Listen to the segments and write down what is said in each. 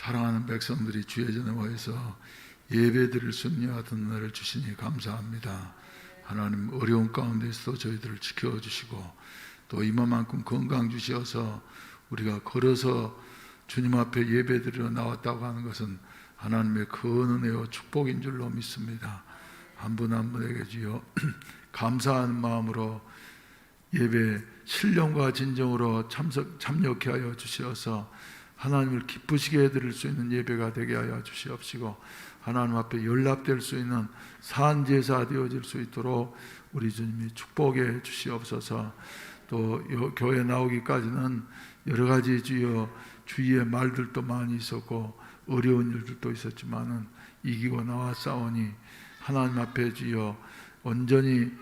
사랑하는 백성들이 주의 전에 와서 예배드릴 수 있는 같은 날을 주시니 감사합니다. 하나님, 어려운 가운데서도 저희들을 지켜주시고 또 이만큼 건강 주시어서 우리가 걸어서 주님 앞에 예배드리러 나왔다고 하는 것은 하나님의 큰 은혜와 축복인 줄로 믿습니다. 한 분 한 분에게 주여 감사하는 마음으로 예배 신령과 진정으로 참여케 하여 주시어서 하나님을 기쁘시게 해드릴 수 있는 예배가 되게 하여 주시옵시고, 하나님 앞에 연락될 수 있는 산제사 되어질 수 있도록 우리 주님이 축복해 주시옵소서. 또 교회 나오기까지는 여러 가지 주여 주위의 말들도 많이 있었고 어려운 일들도 있었지만은 이기고 나왔사오니 하나님 앞에 주여 온전히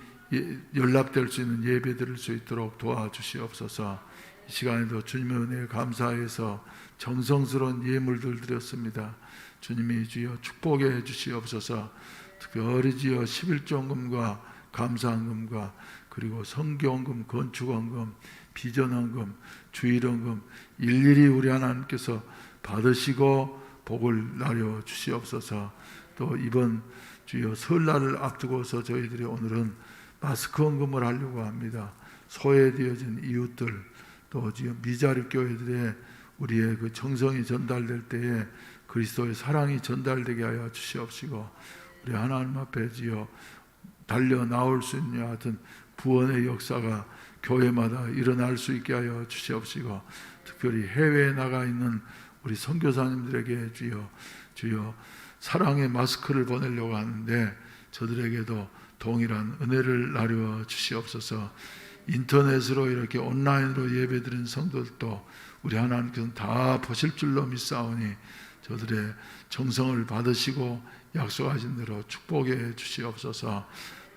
연락될 수 있는 예배 드릴 수 있도록 도와주시옵소서. 이 시간에도 주님의 은혜에 감사해서 정성스러운 예물들 드렸습니다. 주님이 주여 축복해 주시옵소서. 특별히 주여 11조헌금과 감사헌금과 그리고 성교헌금, 건축헌금, 비전헌금, 주일헌금 일일이 우리 하나님께서 받으시고 복을 나려 주시옵소서. 또 이번 주여 설날을 앞두고서 저희들이 오늘은 마스크 헌금을 하려고 합니다. 소외되어진 이웃들, 또 지금 미자립 교회들의 우리의 그 정성이 전달될 때에 그리스도의 사랑이 전달되게 하여 주시옵시고, 우리 하나님 앞에 지어 달려 나올 수 있는 하여튼 구원의 역사가 교회마다 일어날 수 있게 하여 주시옵시고, 특별히 해외에 나가 있는 우리 선교사님들에게 주여 사랑의 마스크를 보내려고 하는데 저들에게도 동일한 은혜를 나누어 주시옵소서. 인터넷으로 이렇게 온라인으로 예배드린 성도들도 우리 하나님께서는 다 보실 줄로 믿사오니 저들의 정성을 받으시고 약속하신 대로 축복해 주시옵소서.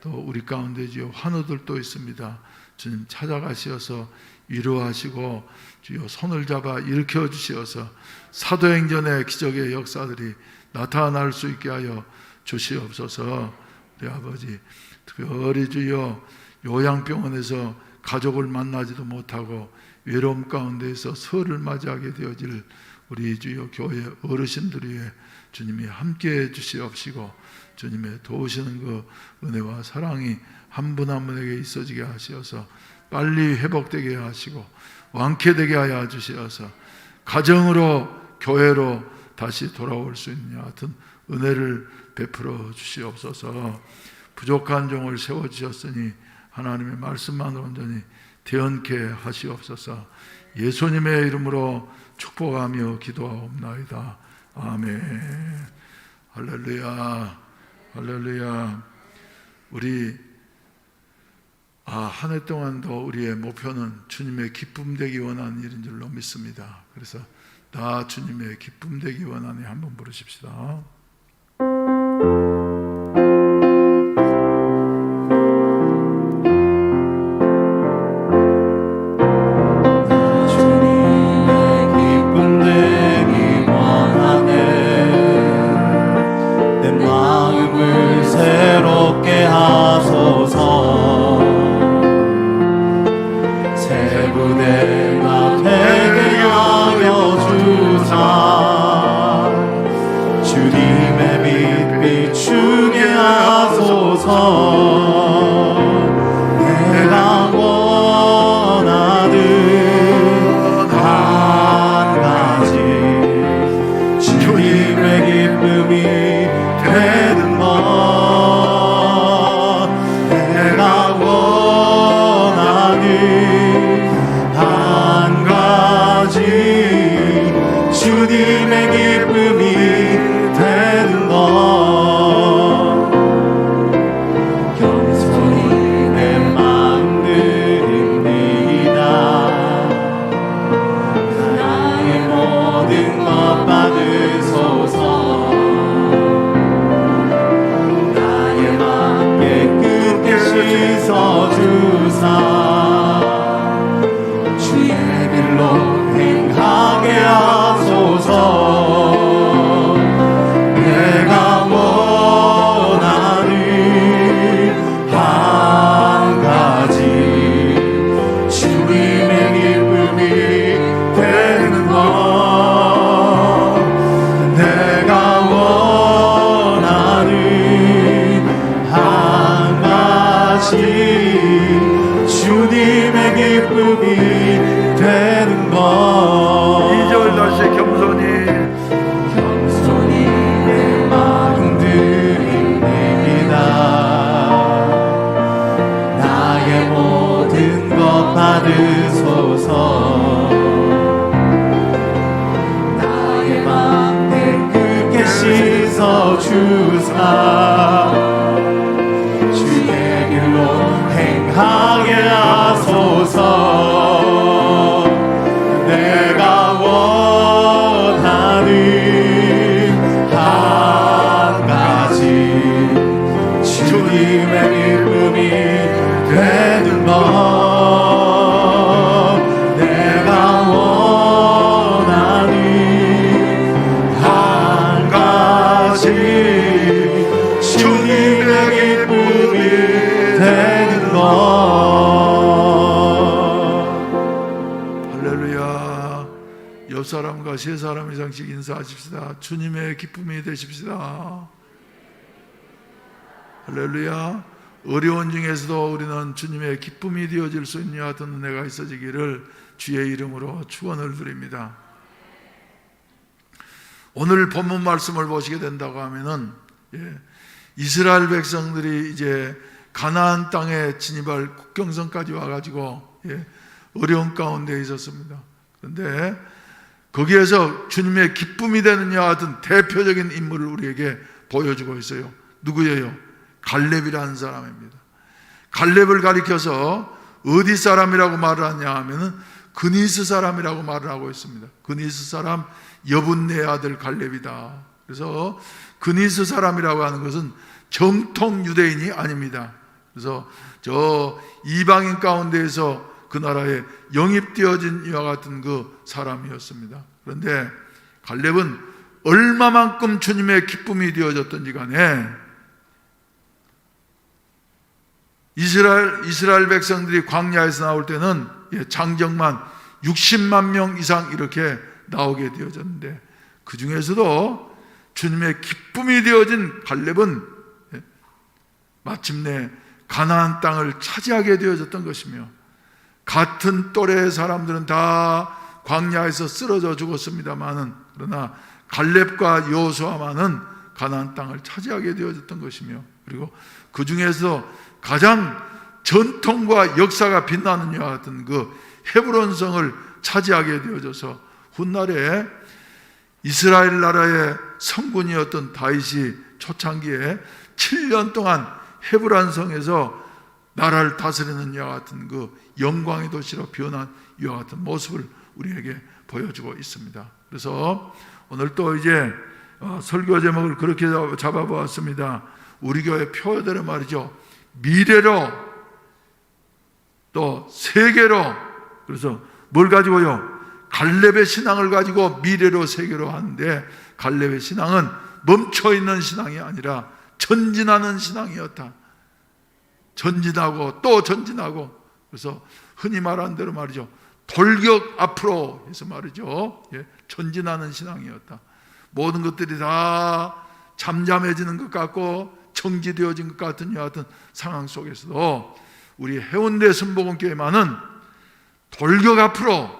또 우리 가운데 주여 환우들도 있습니다. 주님 찾아가시어서 위로하시고 주여 손을 잡아 일으켜 주시어서 사도행전의 기적의 역사들이 나타날 수 있게 하여 주시옵소서. 우리 아버지, 특별히 주여 요양병원에서 가족을 만나지도 못하고 외로움 가운데에서 설을 맞이하게 되어질 우리 주여 교회 어르신들 위해 주님이 함께해 주시옵시고, 주님의 도우시는 그 은혜와 사랑이 한 분 한 분에게 있어지게 하시어서 빨리 회복되게 하시고 완쾌되게 하여 주시어서 가정으로 교회로 다시 돌아올 수 있는 하여튼 은혜를 베풀어 주시옵소서. 부족한 종을 세워주셨으니 하나님의 말씀만으로 온전히 대언케 하시옵소서. 예수님의 이름으로 축복하며 기도하옵나이다. 아멘. 할렐루야, 할렐루야. 우리 한 해 동안도 우리의 목표는 주님의 기쁨 되기 원하는 일인 줄로 믿습니다. 그래서 나 주님의 기쁨 되기 원하니 한번 부르십시다. 애써 주사 주의 길로 행하게 하소서. 내가 원하는 한 가지 주님의 기쁨이 되는 것. 내가 원하는 한 가지 주님의 기쁨이 되는 것. 할렐루야. 옆 사람과 세 사람 이상씩 인사하십시다. 주님의 기쁨이 되십시다. 할렐루야. 어려운 중에서도 우리는 주님의 기쁨이 되어질 수 있는 같은 은혜가 있어지기를 주의 이름으로 축원을 드립니다. 오늘 본문 말씀을 보시게 된다고 하면은 이스라엘 백성들이 이제 가나안 땅에 진입할 국경선까지 와가지고 어려운 가운데 있었습니다. 그런데 거기에서 주님의 기쁨이 되는 이와 같은 대표적인 인물을 우리에게 보여주고 있어요. 누구예요? 갈렙이라는 사람입니다. 갈렙을 가리켜서 어디 사람이라고 말을 하냐 하면은 그니스 사람이라고 말을 하고 있습니다. 그니스 사람 여분네 아들 갈렙이다. 그래서 그니스 사람이라고 하는 것은 정통 유대인이 아닙니다. 그래서 저 이방인 가운데에서 그 나라에 영입되어진 이와 같은 그 사람이었습니다. 그런데 갈렙은 얼마만큼 주님의 기쁨이 되어졌던지 간에 이스라엘 백성들이 광야에서 나올 때는 장정만 60만 명 이상 이렇게 나오게 되어졌는데, 그 중에서도 주님의 기쁨이 되어진 갈렙은 마침내 가나안 땅을 차지하게 되어졌던 것이며, 같은 또래의 사람들은 다 광야에서 쓰러져 죽었습니다마는, 그러나 갈렙과 여호수아만은 가나안 땅을 차지하게 되어졌던 것이며, 그리고 그 중에서 가장 전통과 역사가 빛나는 이와 같은 그 헤브론성을 차지하게 되어져서 훗날에 이스라엘 나라의 성군이었던 다윗이 초창기에 7년 동안 헤브론성에서 나라를 다스리는 이와 같은 그 영광의 도시로 변한 이와 같은 모습을 우리에게 보여주고 있습니다. 그래서 오늘 또 이제 설교 제목을 그렇게 잡아보았습니다. 우리 교회 표어대로 말이죠. 미래로 또 세계로. 그래서 뭘 가지고요? 갈렙의 신앙을 가지고 미래로 세계로 하는데, 갈렙의 신앙은 멈춰있는 신앙이 아니라 전진하는 신앙이었다. 전진하고 또 전진하고. 그래서 흔히 말하는 대로 말이죠, 돌격 앞으로 해서 말이죠, 전진하는 신앙이었다. 모든 것들이 다 잠잠해지는 것 같고 정지되어진 것 같은 여하튼 상황 속에서도 우리 해운대 순복음교회만은 돌격 앞으로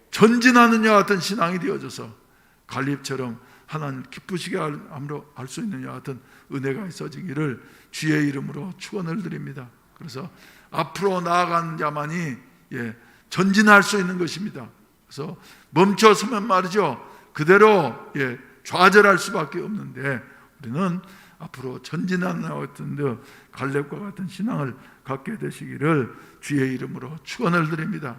전진하는 여하튼 신앙이 되어져서 갈렙처럼 하나님 기쁘시게 할 수 있는 여하튼 은혜가 있어지기를 주의 이름으로 축원을 드립니다. 그래서 앞으로 나아가는 자만이 전진할 수 있는 것입니다. 그래서 멈춰서면 말이죠, 그대로 좌절할 수밖에 없는데, 우리는 앞으로 전진하는 같은 갈렙과 같은 신앙을 갖게 되시기를 주의 이름으로 축원을 드립니다.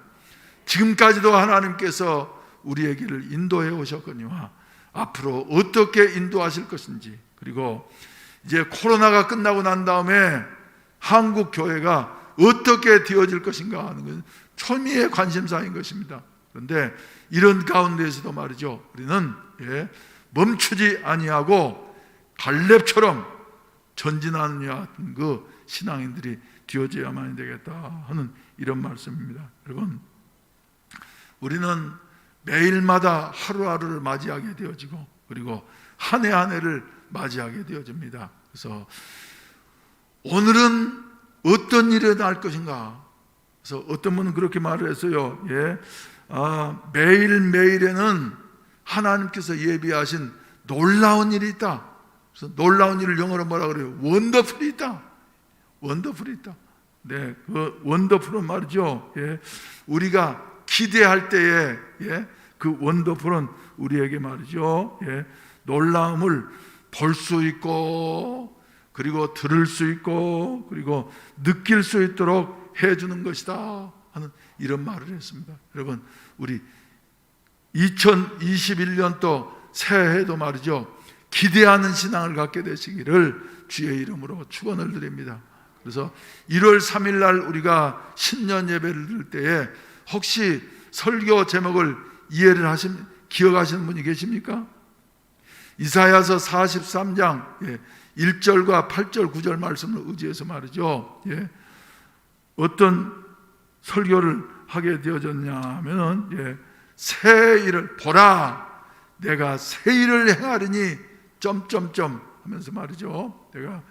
지금까지도 하나님께서 우리의 길을 인도해 오셨거니와 앞으로 어떻게 인도하실 것인지, 그리고 이제 코로나가 끝나고 난 다음에 한국 교회가 어떻게 되어질 것인가 하는 것은 초미의 관심사인 것입니다. 그런데 이런 가운데에서도 말이죠, 우리는 멈추지 아니하고 갈렙처럼 전진하는 그 신앙인들이 되어져야만 되겠다 하는 이런 말씀입니다. 여러분, 우리는 매일마다 하루하루를 맞이하게 되어지고, 그리고 한 해 한 해를 맞이하게 되어집니다. 그래서 오늘은 어떤 일이 일어날 것인가. 그래서 어떤 분은 그렇게 말을 했어요. 매일매일에는 하나님께서 예비하신 놀라운 일이 있다. 그래서 놀라운 일을 영어로 뭐라 그래요? 원더풀이 있다. 원더풀이 있다. 네, 그 원더풀은 말이죠, 우리가 기대할 때에 그 원더풀은 우리에게 말이죠, 놀라움을 볼 수 있고 그리고 들을 수 있고 그리고 느낄 수 있도록 해주는 것이다 하는 이런 말을 했습니다. 여러분, 우리 2021년도 새해에도 말이죠, 기대하는 신앙을 갖게 되시기를 주의 이름으로 축원을 드립니다. 그래서 1월 3일 날 우리가 신년 예배를 드릴 때에 혹시 설교 제목을 이해를 기억하시는 분이 계십니까? 이사야서 43장 1절과 8절 9절 말씀을 의지해서 말이죠, 어떤 설교를 하게 되어졌냐 하면은 새 일을 보라, 내가 새 일을 행하리니 점점점 하면서 말이죠, 내가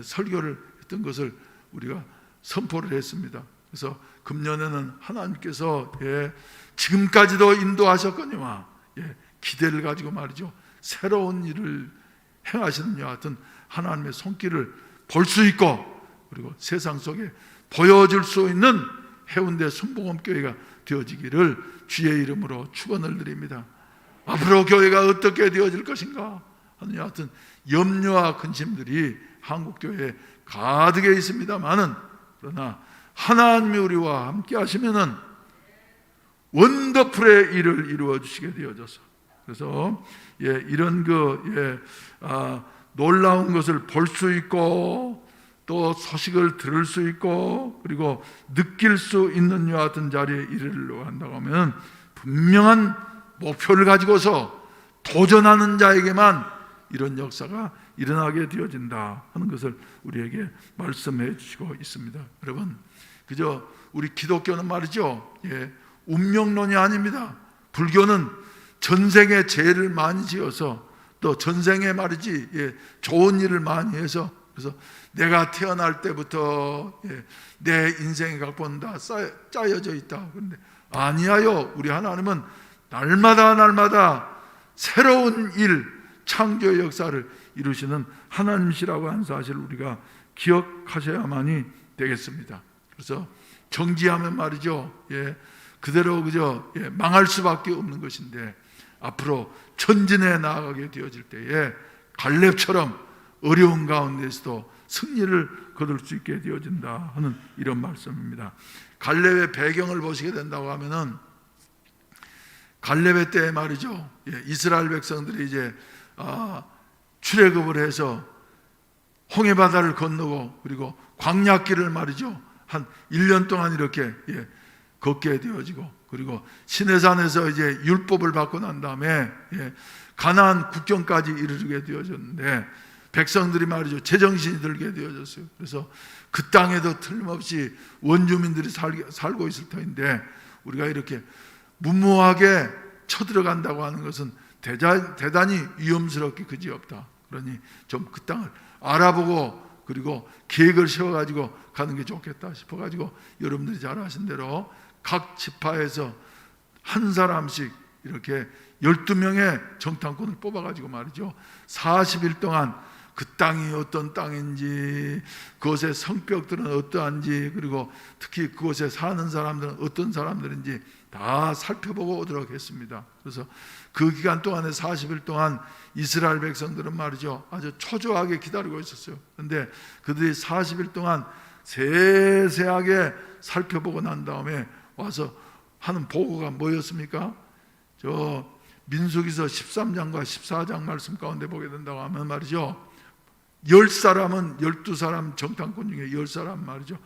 설교를 했던 것을 우리가 선포를 했습니다. 그래서 금년에는 하나님께서 지금까지도 인도하셨거니와 기대를 가지고 말이죠, 새로운 일을 행하시는 이와 같은 하나님의 손길을 볼 수 있고 그리고 세상 속에 보여줄 수 있는 해운대 순복음교회가 되어지기를 주의 이름으로 축원을 드립니다. 앞으로 교회가 어떻게 되어질 것인가 하는 이와 같은 염려와 근심들이 한국교회에 가득해 있습니다만은, 그러나 하나님이 우리와 함께 하시면은 원더풀의 일을 이루어 주시게 되어져서, 그래서 이런 놀라운 것을 볼 수 있고 또 소식을 들을 수 있고 그리고 느낄 수 있는 이와 같은 자리에 이르려고 한다고 하면 분명한 목표를 가지고서 도전하는 자에게만 이런 역사가 일어나게 되어진다 하는 것을 우리에게 말씀해 주시고 있습니다. 여러분, 그저 우리 기독교는 말이죠, 운명론이 아닙니다. 불교는 전생에 죄를 많이 지어서 또 전생에 말이지 좋은 일을 많이 해서, 그래서 내가 태어날 때부터 내 인생의 각본은 다 짜여져 있다. 그런데 아니하여 우리 하나님은 날마다 새로운 일, 창조의 역사를 이루시는 하나님이시라고 하는 사실을 우리가 기억하셔야만이 되겠습니다. 그래서 정지하면 말이죠, 그대로 그저 망할 수밖에 없는 것인데, 앞으로 전진해 나아가게 되어질 때에 갈렙처럼 어려운 가운데서도 승리를 거둘 수 있게 되어진다 하는 이런 말씀입니다. 갈렙의 배경을 보시게 된다고 하면은, 갈렙의 때에 말이죠, 이스라엘 백성들이 이제 출애굽을 해서 홍해 바다를 건너고 그리고 광야길을 말이죠 한 1년 동안 이렇게 걷게 되어지고, 그리고 시내산에서 이제 율법을 받고 난 다음에 가나안 국경까지 이르게 되어졌는데 백성들이 말이죠 제정신이 들게 되어졌어요. 그래서 그 땅에도 틀림없이 원주민들이 살고 있을 터인데 우리가 이렇게 무모하게 쳐들어간다고 하는 것은 대단히 위험스럽게 그지없다. 그러니 좀 그 땅을 알아보고 그리고 계획을 세워가지고 가는 게 좋겠다 싶어가지고 여러분들이 잘 아신 대로 각 지파에서 한 사람씩 이렇게 12명의 정탐꾼을 뽑아가지고 말이죠 40일 동안 그 땅이 어떤 땅인지, 그곳의 성벽들은 어떠한지, 그리고 특히 그곳에 사는 사람들은 어떤 사람들인지 다 살펴보고 오도록 했습니다. 그래서 그 기간 동안에 40일 동안 이스라엘 백성들은 말이죠 아주 초조하게 기다리고 있었어요. 그런데 그들이 40일 동안 세세하게 살펴보고 난 다음에 와서 하는 보고가 뭐였습니까? 저 민수기서 13장과 14장 말씀 가운데 보게 된다고 하면 말이죠 10사람은 12사람 정탐꾼 중에 10사람 말이죠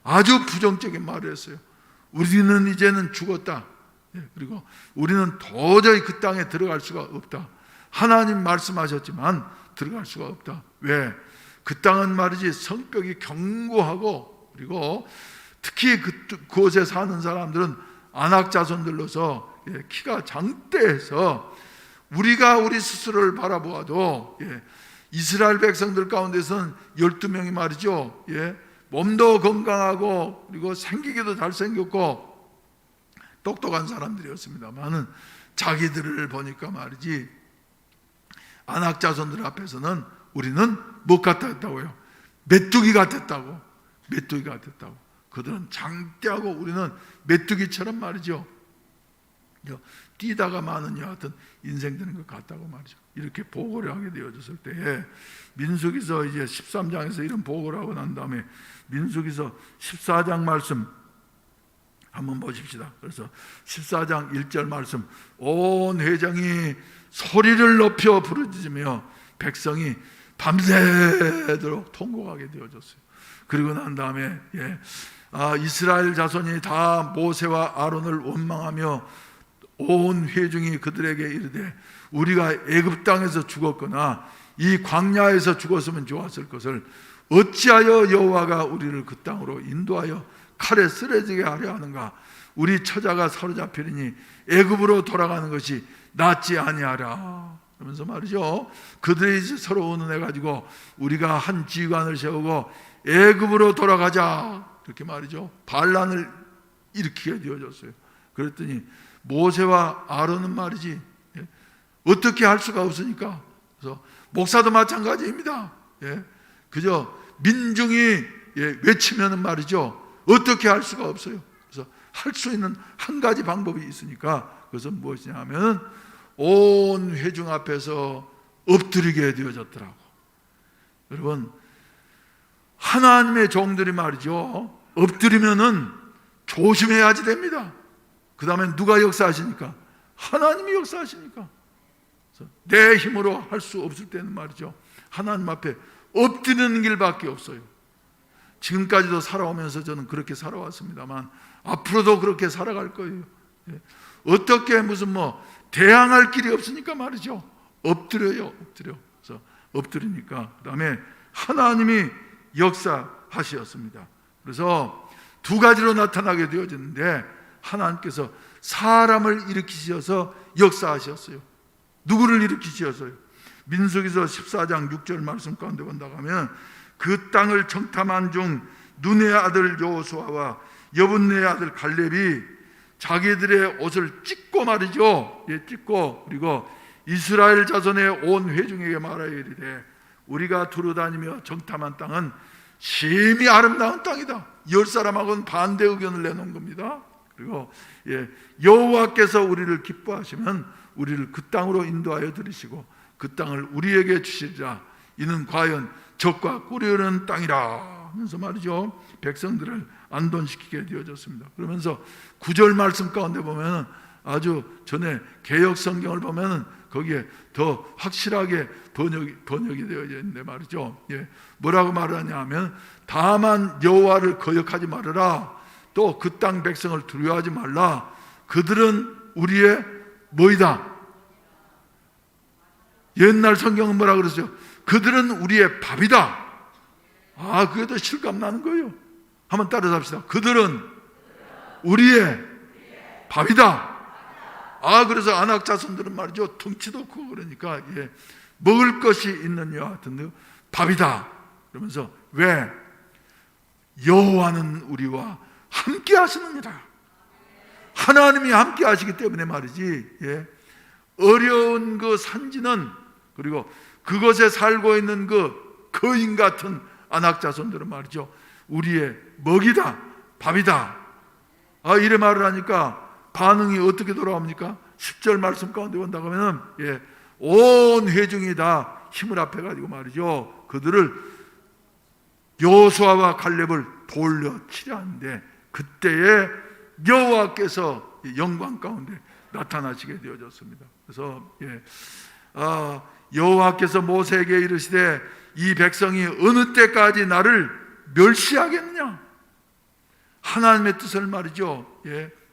아주 부정적인 말을 했어요. 우리는 이제는 죽었다. 그리고 우리는 도저히 그 땅에 들어갈 수가 없다. 하나님 말씀하셨지만 들어갈 수가 없다. 왜? 그 땅은 말이지 성벽이 견고하고 그리고 특히 그곳에 사는 사람들은 안악 자손들로서 키가 장대해서 우리가 우리 스스로를 바라보아도 이스라엘 백성들 가운데서는 12명이 말이죠 몸도 건강하고 그리고 생기기도 잘생겼고 똑똑한 사람들이었습니다만은 자기들을 보니까 말이지 안악 자손들 앞에서는 우리는 뭐 같았다고요? 메뚜기 같았다고. 그들은 장대하고 우리는 메뚜기처럼 말이죠 뛰다가 마는 여 같은 인생 되는 것 같다고 말이죠. 이렇게 보고를 하게 되어졌을 때에 민수기서 이제 13장에서 이런 보고를 하고 난 다음에 민수기서 14장 말씀 한번 보십시다. 그래서 14장 1절 말씀, 온 회장이 소리를 높여 부르짖으며 백성이 밤새도록 통곡하게 되어졌어요. 그리고 난 다음에 이스라엘 자손이 다 모세와 아론을 원망하며 온 회중이 그들에게 이르되 우리가 애굽 땅에서 죽었거나 이 광야에서 죽었으면 좋았을 것을 어찌하여 여호와가 우리를 그 땅으로 인도하여 칼에 쓰러지게 하려 하는가? 우리 처자가 사로잡히리니 애굽으로 돌아가는 것이 낫지 아니하라. 그러면서 말이죠, 그들이 서로 의논해 가지고 우리가 한 지휘관을 세우고 애굽으로 돌아가자, 이렇게 말이죠, 반란을 일으키게 되어졌어요. 그랬더니 모세와 아론은 말이지 어떻게 할 수가 없으니까, 그래서 목사도 마찬가지입니다. 그저 민중이 외치면은 말이죠 어떻게 할 수가 없어요. 그래서 할 수 있는 한 가지 방법이 있으니까 그것은 무엇이냐 하면 온 회중 앞에서 엎드리게 되어졌더라고. 여러분, 하나님의 종들이 말이죠 엎드리면은 조심해야지 됩니다. 그 다음에 누가 역사하시니까? 하나님이 역사하시니까. 내 힘으로 할 수 없을 때는 말이죠 하나님 앞에 엎드리는 길밖에 없어요. 지금까지도 살아오면서 저는 그렇게 살아왔습니다만 앞으로도 그렇게 살아갈 거예요. 어떻게 무슨 대항할 길이 없으니까 말이죠 엎드려요. 그래서 엎드리니까 그 다음에 하나님이 역사하셨습니다. 그래서 두 가지로 나타나게 되어졌는데 하나님께서 사람을 일으키셔서 역사하셨어요. 누구를 일으키셨어요? 민수기서 14장 6절 말씀 가운데 본다고 하면 그 땅을 정탐한 중 눈의 아들 여호수아와 여분네의 아들 갈렙이 자기들의 옷을 찢고 말이죠 찢고 그리고 이스라엘 자손의 온 회중에게 말하여 이르되 우리가 두루다니며 정탐한 땅은 심히 아름다운 땅이다. 10사람하고는 반대 의견을 내놓은 겁니다. 그리고 여호와께서 우리를 기뻐하시면 우리를 그 땅으로 인도하여 들이시고 그 땅을 우리에게 주시리라. 이는 과연 적과 꿀이 땅이라 하면서 말이죠 백성들을 안돈시키게 되어졌습니다. 그러면서 9절 말씀 가운데 보면 아주 전에 개역 성경을 보면 거기에 더 확실하게 번역이 되어져 있는데 말이죠 뭐라고 말하냐 하면 다만 여호와를 거역하지 말아라. 또 그 땅 백성을 두려워하지 말라. 그들은 우리의 뭐이다? 옛날 성경은 뭐라 그러죠? 그들은 우리의 밥이다. 그게 더 실감나는 거예요. 한번 따라서 합시다. 그들은 우리의 밥이다. 그래서 아낙 자손들은 말이죠 덩치도 크고 그러니까 먹을 것이 있는 여와 같은 밥이다. 그러면서 왜? 여호와는 우리와 함께 하시느니라. 하나님이 함께 하시기 때문에 말이지 어려운 그 산지는 그리고 그곳에 살고 있는 그 거인 같은 아낙 자손들은 말이죠 우리의 먹이다, 밥이다. 이래 말을 하니까 반응이 어떻게 돌아옵니까? 10절 말씀 가운데 본다고 하면 온 회중이 다 힘을 합해가지고 말이죠 그들을 여호수아와 갈렙을 돌려 치려 하는데 그때에 여호와께서 영광 가운데 나타나시게 되어졌습니다. 그래서 여호와께서 모세에게 이르시되 이 백성이 어느 때까지 나를 멸시하겠느냐? 하나님의 뜻을 말이죠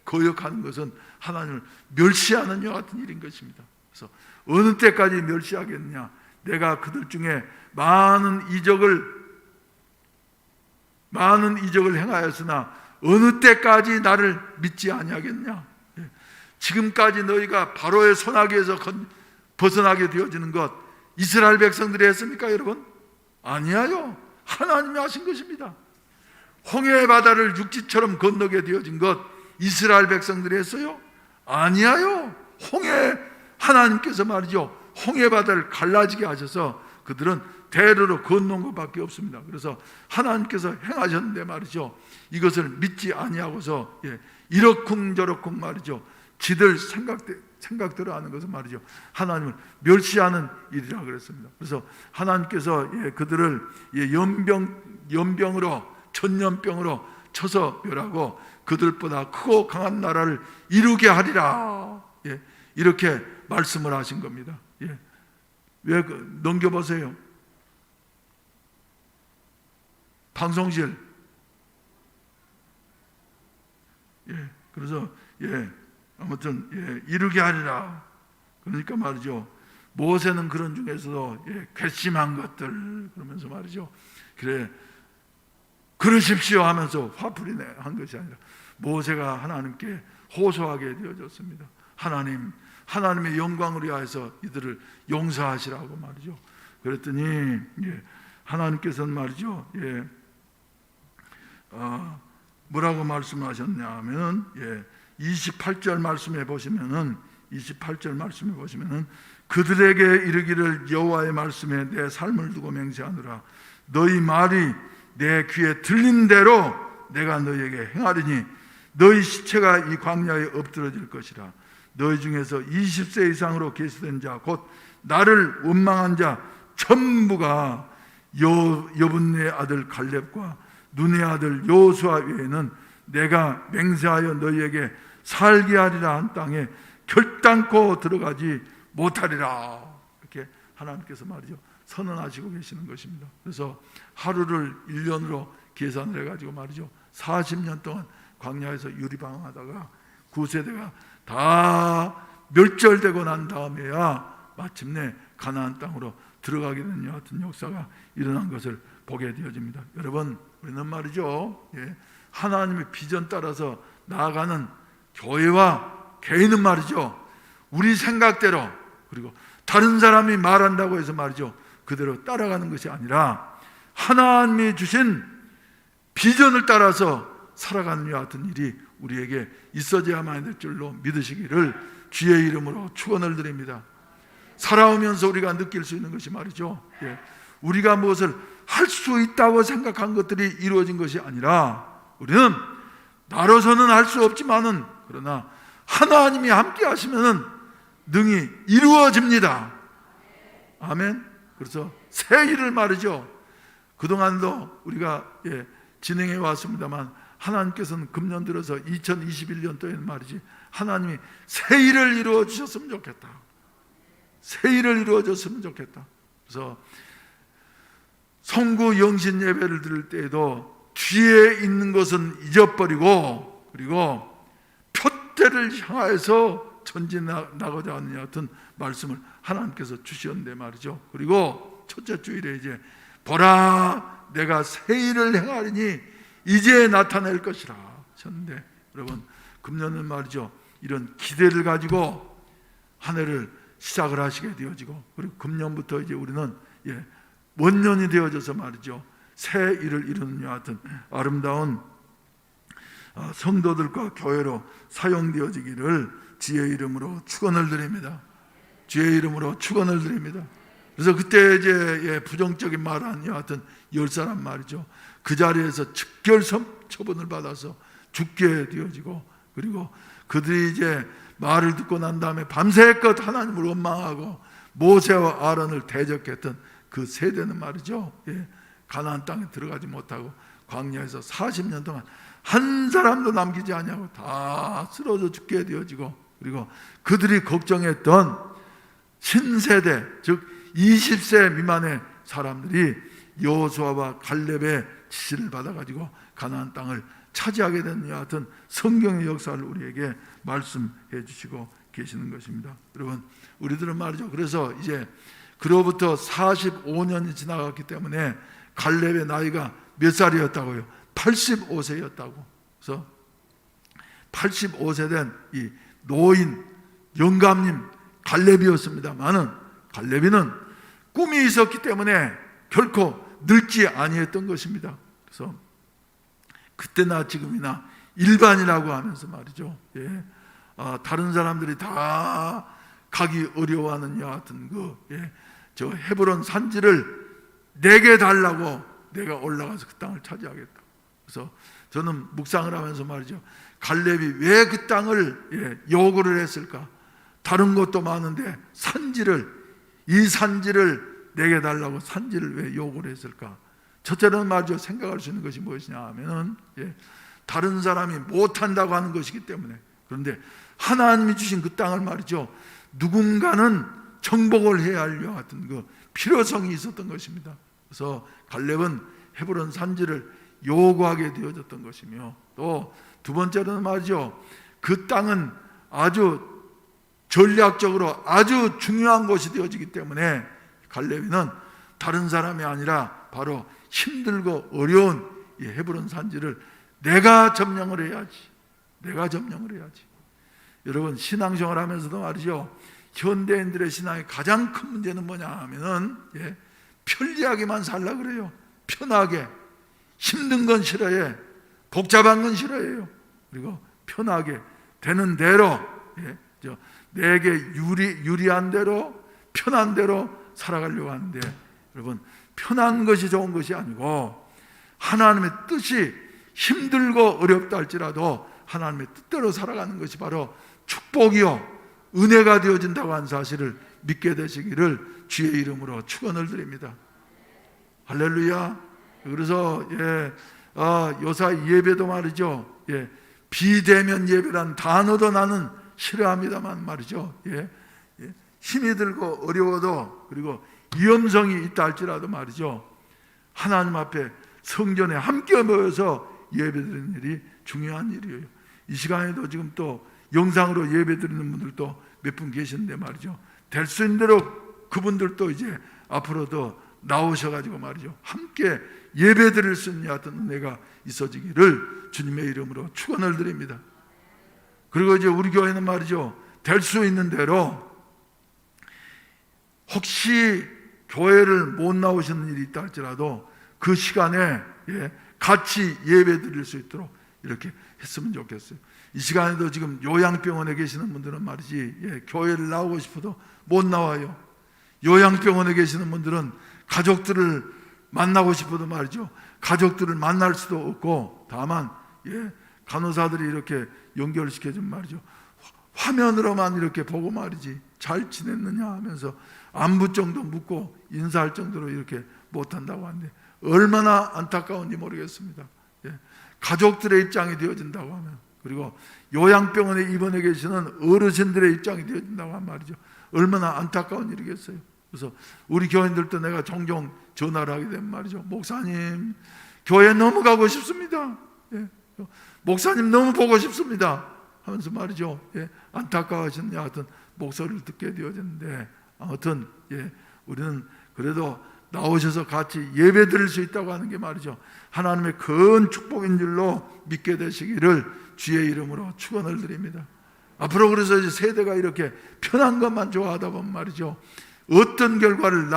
거역하는 것은 하나님을 멸시하는 여 같은 일인 것입니다. 그래서 어느 때까지 멸시하겠느냐? 내가 그들 중에 많은 이적을 행하였으나 어느 때까지 나를 믿지 아니하겠냐? 지금까지 너희가 바로의 손아귀에서 벗어나게 되어지는 것 이스라엘 백성들이 했습니까 여러분? 아니에요. 하나님이 하신 것입니다. 홍해 바다를 육지처럼 건너게 되어진 것 이스라엘 백성들이 했어요? 아니에요. 하나님께서 말이죠 홍해 바다를 갈라지게 하셔서 그들은 대로로 건너온 것밖에 없습니다. 그래서 하나님께서 행하셨는데 말이죠 이것을 믿지 아니하고서 이러쿵저러쿵 말이죠 지들 생각대로 하는 것은 말이죠, 하나님을 멸시하는 일이라 그랬습니다. 그래서 하나님께서 그들을 연병으로, 전염병으로 쳐서 멸하고 그들보다 크고 강한 나라를 이루게 하리라, 이렇게 말씀을 하신 겁니다. 왜 넘겨보세요. 방송실. 그래서 아무튼 이루게 하리라. 그러니까 말이죠, 모세는 그런 중에서도 괘씸한 것들 그러면서 말이죠, 그래 그러십시오 하면서 화풀이 한 것이 아니라 모세가 하나님께 호소하게 되어졌습니다. 하나님의 영광을 위하여서 이들을 용서하시라고 말이죠. 그랬더니 하나님께서는 말이죠, 뭐라고 말씀하셨냐면 28절 말씀에 보시면은 그들에게 이르기를 여호와의 말씀에 내 삶을 두고 맹세하노라. 너희 말이 내 귀에 들린 대로 내가 너희에게 행하리니 너희 시체가 이 광야에 엎드러질 것이라. 너희 중에서 20세 이상으로 계시된 자 곧 나를 원망한 자 전부가 여분네 아들 갈렙과 눈의 아들 여호수아 외에는 내가 맹세하여 너희에게 살게 하리라 한 땅에 결단코 들어가지 못하리라. 이렇게 하나님께서 말이죠, 선언하시고 계시는 것입니다. 그래서 하루를 1년으로 계산을 해가지고 말이죠, 40년 동안 광야에서 유리방황하다가 9세대가 다 멸절되고 난 다음에야 마침내 가나안 땅으로 들어가게 된 여하튼 역사가 일어난 것을 보게 되어집니다. 여러분, 우리는 말이죠, 하나님의 비전 따라서 나아가는 교회와 개인은 말이죠, 우리 생각대로, 그리고 다른 사람이 말한다고 해서 말이죠, 그대로 따라가는 것이 아니라 하나님이 주신 비전을 따라서 살아가는 여하튼 일이 우리에게 있어져야만 될 줄로 믿으시기를 주의 이름으로 축원을 드립니다. 살아오면서 우리가 느낄 수 있는 것이 말이죠, 우리가 무엇을 할 수 있다고 생각한 것들이 이루어진 것이 아니라 우리는 나로서는 할 수 없지만은 그러나 하나님이 함께 하시면은 능히 이루어집니다. 아멘. 그래서 새 일을 말이죠, 그동안도 우리가 진행해 왔습니다만 하나님께서는 금년 들어서 2021년도에는 말이지 하나님이 새 일을 이루어 주셨으면 좋겠다. 새 일을 이루어 줬으면 좋겠다. 그래서 성구 영신 예배를 드릴 때에도 뒤에 있는 것은 잊어버리고 그리고 표대를 향하여서 전진하고자 하는 같은 말씀을 하나님께서 주셨는데 말이죠. 그리고 첫째 주일에 이제 보라 내가 새 일을 행하리니 이제 나타낼 것이라 하셨는데, 여러분 금년은 말이죠, 이런 기대를 가지고 한 해를 시작을 하시게 되어지고, 그리고 금년부터 이제 우리는 원년이 되어져서 말이죠, 새 일을 이루는 여하튼 아름다운 성도들과 교회로 사용되어지기를 주의 이름으로 축원을 드립니다. 주의 이름으로 축원을 드립니다. 그래서 그때 이제 부정적인 말한 여하튼 10사람 말이죠, 그 자리에서 즉결 처분을 받아서 죽게 되어지고, 그리고 그들이 이제 말을 듣고 난 다음에 밤새껏 하나님을 원망하고 모세와 아론을 대적했던 그 세대는 말이죠, 가나안 땅에 들어가지 못하고 광야에서 40년 동안 한 사람도 남기지 아니하고 다 쓰러져 죽게 되어지고, 그리고 그들이 걱정했던 신세대, 즉 20세 미만의 사람들이 여호수아와 갈렙의 지시를 받아가지고 가나안 땅을 차지하게 된 여하튼 성경의 역사를 우리에게 말씀해 주시고 계시는 것입니다. 여러분, 우리들은 말이죠, 그래서 이제 그로부터 45년이 지나갔기 때문에 갈렙의 나이가 몇 살이었다고요? 85세였다고. 그래서 85세 된 이 노인 영감님 갈렙이었습니다만은, 갈렙이는 꿈이 있었기 때문에 결코 늙지 아니했던 것입니다. 그래서 그때나 지금이나 일반이라고 하면서 말이죠, 다른 사람들이 다 가기 어려워하는 여하튼 저 헤브론 산지를 내게 달라고 내가 올라가서 그 땅을 차지하겠다. 그래서 저는 묵상을 하면서 말이죠, 갈렙이 왜 그 땅을 요구를 했을까? 다른 것도 많은데 이 산지를 내게 달라고 산지를 왜 요구를 했을까? 첫째는 말이죠, 생각할 수 있는 것이 무엇이냐 하면은 다른 사람이 못한다고 하는 것이기 때문에. 그런데 하나님이 주신 그 땅을 말이죠, 누군가는 정복을 해야 할 것 같은 그 필요성이 있었던 것입니다. 그래서 갈렙은 헤브론 산지를 요구하게 되어졌던 것이며, 또 두 번째로는 말이죠, 그 땅은 아주 전략적으로 아주 중요한 곳이 되어지기 때문에 갈렙이는 다른 사람이 아니라 바로 힘들고 어려운 이 헤브론 산지를 내가 점령을 해야지. 여러분, 신앙생활 하면서도 말이죠, 현대인들의 신앙의 가장 큰 문제는 뭐냐 하면은 편리하게만 살라 그래요. 편하게. 힘든 건 싫어해. 복잡한 건 싫어해요. 그리고 편하게 되는 대로, 내게 유리한 대로, 편한 대로 살아가려고 하는데, 여러분, 편한 것이 좋은 것이 아니고 하나님의 뜻이 힘들고 어렵다 할지라도 하나님의 뜻대로 살아가는 것이 바로 축복이요 은혜가 되어진다고 하는 사실을 믿게 되시기를 주의 이름으로 축원을 드립니다. 할렐루야. 그래서 요사 예배도 말이죠, 비대면 예배란 단어도 나는 싫어합니다만 말이죠, 힘이 들고 어려워도, 그리고 위험성이 있다 할지라도 말이죠, 하나님 앞에 성전에 함께 모여서 예배드리는 일이 중요한 일이에요. 이 시간에도 지금 또 영상으로 예배드리는 분들도 몇 분 계시는데 말이죠, 될 수 있는 대로 그분들도 이제 앞으로도 나오셔가지고 말이죠, 함께 예배드릴 수 있는 어떤 은혜가 있어지기를 주님의 이름으로 축원을 드립니다. 그리고 이제 우리 교회는 말이죠, 될 수 있는 대로 혹시 교회를 못 나오시는 일이 있다 할지라도 그 시간에 같이 예배 드릴 수 있도록 이렇게 했으면 좋겠어요. 이 시간에도 지금 요양병원에 계시는 분들은 말이지, 교회를 나오고 싶어도 못 나와요. 요양병원에 계시는 분들은 가족들을 만나고 싶어도 말이죠, 가족들을 만날 수도 없고, 다만 간호사들이 이렇게 연결시켜준 말이죠, 화면으로만 이렇게 보고 말이지, 잘 지냈느냐 하면서 안부 정도 묻고 인사할 정도로 이렇게 못한다고 하는데 얼마나 안타까운지 모르겠습니다. 가족들의 입장이 되어진다고 하면, 그리고 요양병원에 입원해 계시는 어르신들의 입장이 되어진다고 하면 말이죠, 얼마나 안타까운 일이겠어요. 그래서 우리 교인들도 내가 종종 전화를 하게 되면 말이죠, 목사님 교회 너무 가고 싶습니다, 목사님 너무 보고 싶습니다 하면서 말이죠, 안타까워하시는 같은 목소리를 듣게 되어졌는데, 아무튼 우리는 그래도 나오셔서 같이 예배 드릴 수 있다고 하는 게 말이죠, 하나님의 큰 축복인 줄로 믿게 되시기를 주의 이름으로 축원을 드립니다. 앞으로 그래서 이제 세대가 이렇게 편한 것만 좋아하다 보면 말이죠, 어떤 결과를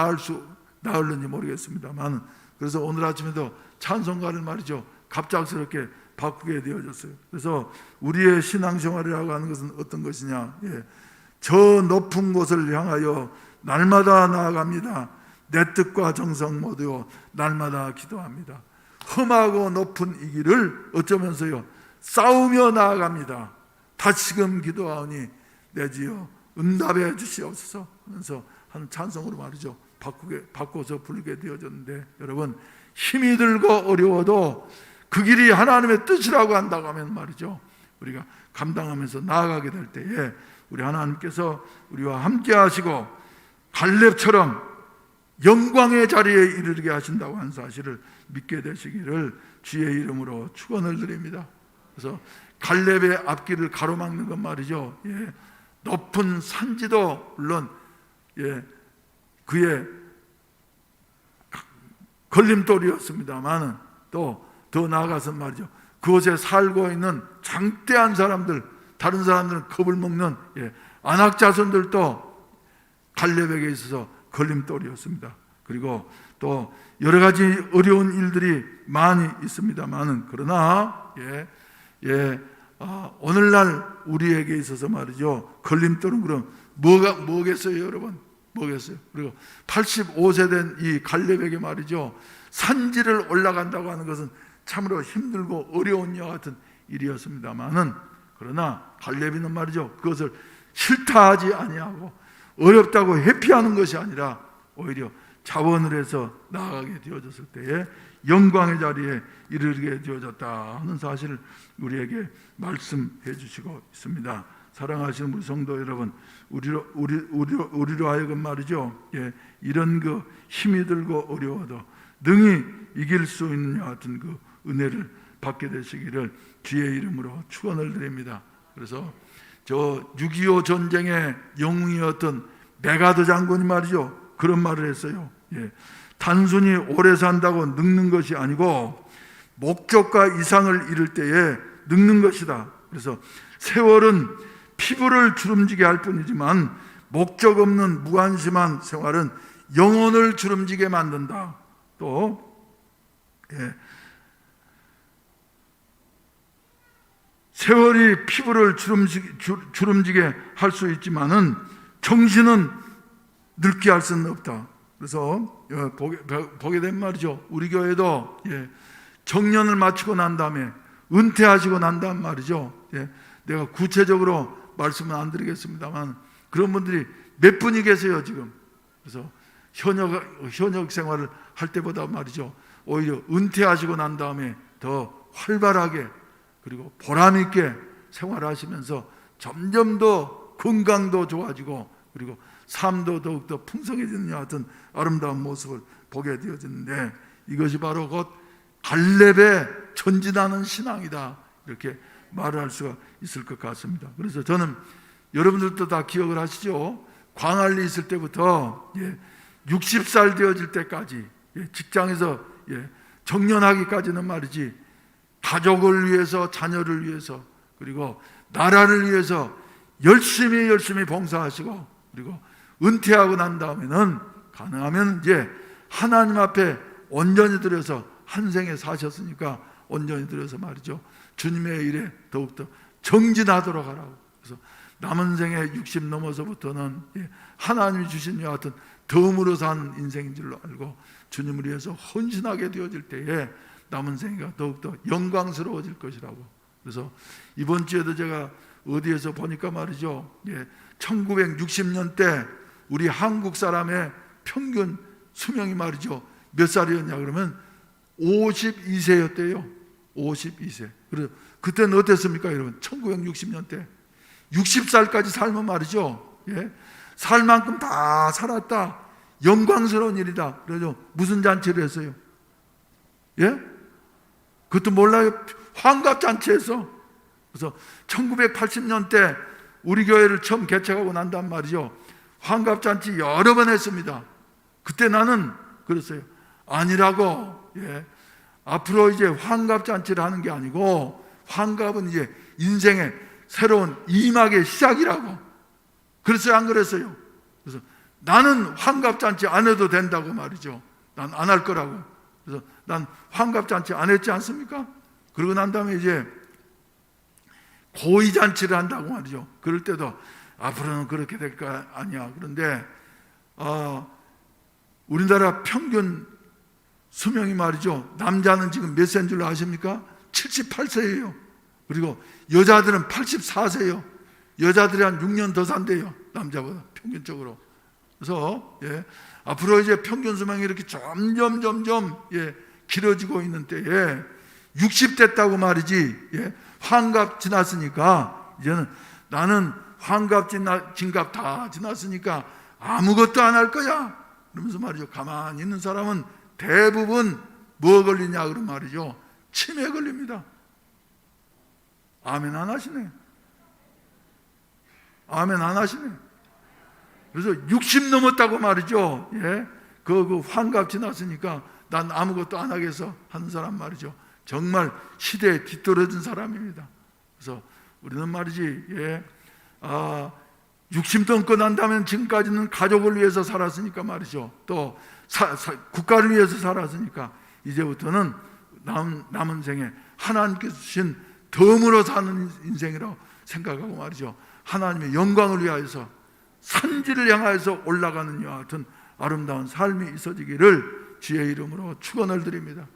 낳을는지 모르겠습니다만, 그래서 오늘 아침에도 찬송가를 말이죠, 갑작스럽게 바꾸게 되어졌어요. 그래서 우리의 신앙생활이라고 하는 것은 어떤 것이냐, 저 높은 곳을 향하여 날마다 나아갑니다. 내 뜻과 정성 모두 날마다 기도합니다. 험하고 높은 이 길을 어쩌면서요, 싸우며 나아갑니다. 다시금 기도하오니 내 주여 응답해 주시옵소서 하면서 하는 찬송으로 말이죠, 바꿔서 부르게 되어졌는데, 여러분, 힘이 들고 어려워도 그 길이 하나님의 뜻이라고 한다고 하면 말이죠, 우리가 감당하면서 나아가게 될 때에 우리 하나님께서 우리와 함께 하시고 갈렙처럼 영광의 자리에 이르게 하신다고 하는 사실을 믿게 되시기를 주의 이름으로 축원을 드립니다. 그래서 갈렙의 앞길을 가로막는 건 말이죠, 높은 산지도 물론 그의 걸림돌이었습니다만, 또 더 나아가서 말이죠, 그곳에 살고 있는 장대한 사람들, 다른 사람들은 겁을 먹는 안악 자손들도 갈렙에게 있어서 걸림돌이었습니다. 그리고 또 여러 가지 어려운 일들이 많이 있습니다만은, 그러나 오늘날 우리에게 있어서 말이죠, 걸림돌은 그럼 뭐겠어요, 여러분? 뭐겠어요? 그리고 85세 된 이 갈렙에게 말이죠, 산지를 올라간다고 하는 것은 참으로 힘들고 어려운 여 같은 일이었습니다마는, 그러나 갈렙이는 말이죠, 그것을 싫다 하지 아니하고 어렵다고 회피하는 것이 아니라 오히려 자원을 해서 나아가게 되어졌을 때에 영광의 자리에 이르게 되어졌다 하는 사실을 우리에게 말씀해 주시고 있습니다. 사랑하시는 우리 성도 여러분, 우리로 하여금 말이죠, 이런 그 힘이 들고 어려워도 능히 이길 수 있는 같은 그 은혜를 받게 되시기를 주의 이름으로 축원을 드립니다. 그래서 저 6.25 전쟁의 영웅이었던 메가더 장군이 말이죠, 그런 말을 했어요. 단순히 오래 산다고 늙는 것이 아니고 목적과 이상을 이룰 때에 늙는 것이다. 그래서 세월은 피부를 주름지게 할 뿐이지만 목적 없는 무관심한 생활은 영혼을 주름지게 만든다. 또 세월이 피부를 주름지게 할 수 있지만은 정신은 늙게 할 수는 없다. 그래서 보게 된 말이죠, 우리 교회도 정년을 마치고 난 다음에 은퇴하시고 난 다음 말이죠, 내가 구체적으로 말씀은 안 드리겠습니다만 그런 분들이 몇 분이 계세요 지금. 그래서 현역 생활을 할 때보다 말이죠, 오히려 은퇴하시고 난 다음에 더 활발하게 그리고 보람 있게 생활하시면서 점점 더 건강도 좋아지고 그리고 삶도 더욱더 풍성해지는 같은 아름다운 모습을 보게 되어지는데, 이것이 바로 곧 갈렙의 전진하는 신앙이다, 이렇게 말할 수가 있을 것 같습니다. 그래서 저는 여러분들도 다 기억을 하시죠. 광안리 있을 때부터 60살 되어질 때까지 직장에서 정년하기까지는 말이지, 가족을 위해서, 자녀를 위해서, 그리고 나라를 위해서 열심히 봉사하시고, 그리고 은퇴하고 난 다음에는 가능하면 이제 하나님 앞에 온전히 들여서 한 생에 사셨으니까 온전히 들여서 말이죠, 주님의 일에 더욱더 정진하도록 하라고. 그래서 남은 생에 60 넘어서부터는 하나님이 주신 것 같은 덤으로 산 인생인 줄로 알고 주님을 위해서 헌신하게 되어질 때에 남은 생애가 더욱더 영광스러워질 것이라고. 그래서 이번 주에도 제가 어디에서 보니까 말이죠, 1960년 때 우리 한국 사람의 평균 수명이 말이죠, 몇 살이었냐 그러면 52세였대요. 52세. 그래서 그때는 어땠습니까 여러분? 1960년 때 60살까지 살면 말이죠, 살 만큼 다 살았다, 영광스러운 일이다. 그래서 무슨 잔치를 했어요? 그것도 몰라요. 환갑잔치에서. 그래서 1980년 때 우리 교회를 처음 개척하고 난 다음 말이죠, 환갑잔치 여러 번 했습니다. 그때 나는 그랬어요. 아니라고. 앞으로 이제 환갑잔치를 하는 게 아니고 환갑은 이제 인생의 새로운 이막의 시작이라고. 그랬어요, 안 그랬어요? 그래서 나는 환갑잔치 안 해도 된다고 말이죠. 난 안 할 거라고. 그래서 난 환갑잔치 안 했지 않습니까? 그러고 난 다음에 이제 고위잔치를 한다고 말이죠. 그럴 때도 앞으로는 그렇게 될 거 아니야. 그런데 우리나라 평균 수명이 말이죠, 남자는 지금 몇 세인 줄로 아십니까? 78세예요. 그리고 여자들은 84세예요. 여자들이 한 6년 더 산대요, 남자보다 평균적으로. 그래서 앞으로 이제 평균 수명이 이렇게 점점 길어지고 있는 때에 60 됐다고 말이지, 환갑 지났으니까 이제는 나는 환갑 진갑 다 지났으니까 아무것도 안 할 거야 그러면서 말이죠, 가만히 있는 사람은 대부분 뭐 걸리냐 그런 말이죠, 치매 걸립니다. 아멘 안 하시네. 아멘 안 하시네. 그래서 60 넘었다고 말이죠, 그 환갑 지났으니까 난 아무것도 안 하겠어 하는 사람 말이죠, 정말 시대에 뒤떨어진 사람입니다. 그래서 우리는 말이지, 60 넘고 난다면 지금까지는 가족을 위해서 살았으니까 말이죠, 또 국가를 위해서 살았으니까 이제부터는 남은 생에 하나님께서 주신 덤으로 사는 인생이라고 생각하고 말이죠, 하나님의 영광을 위하여서 산지를 향하여서 올라가는 이와 같은 아름다운 삶이 있어지기를 주의 이름으로 축원을 드립니다.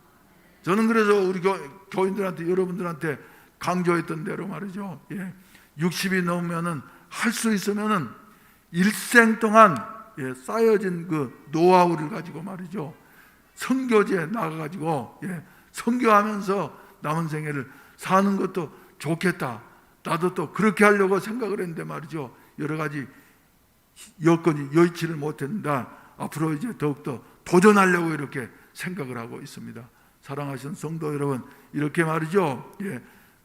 저는 그래서 우리 교인들한테, 여러분들한테 강조했던 대로 말이죠. 60이 넘으면은 할 수 있으면은 일생 동안 쌓여진 그 노하우를 가지고 말이죠. 선교지에 나가가지고 선교하면서 남은 생애를 사는 것도 좋겠다. 나도 또 그렇게 하려고 생각을 했는데 말이죠. 여러 가지 여건이 여의치를 못했는데 앞으로 이제 더욱더 도전하려고 이렇게 생각을 하고 있습니다. 사랑하시는 성도 여러분, 이렇게 말이죠.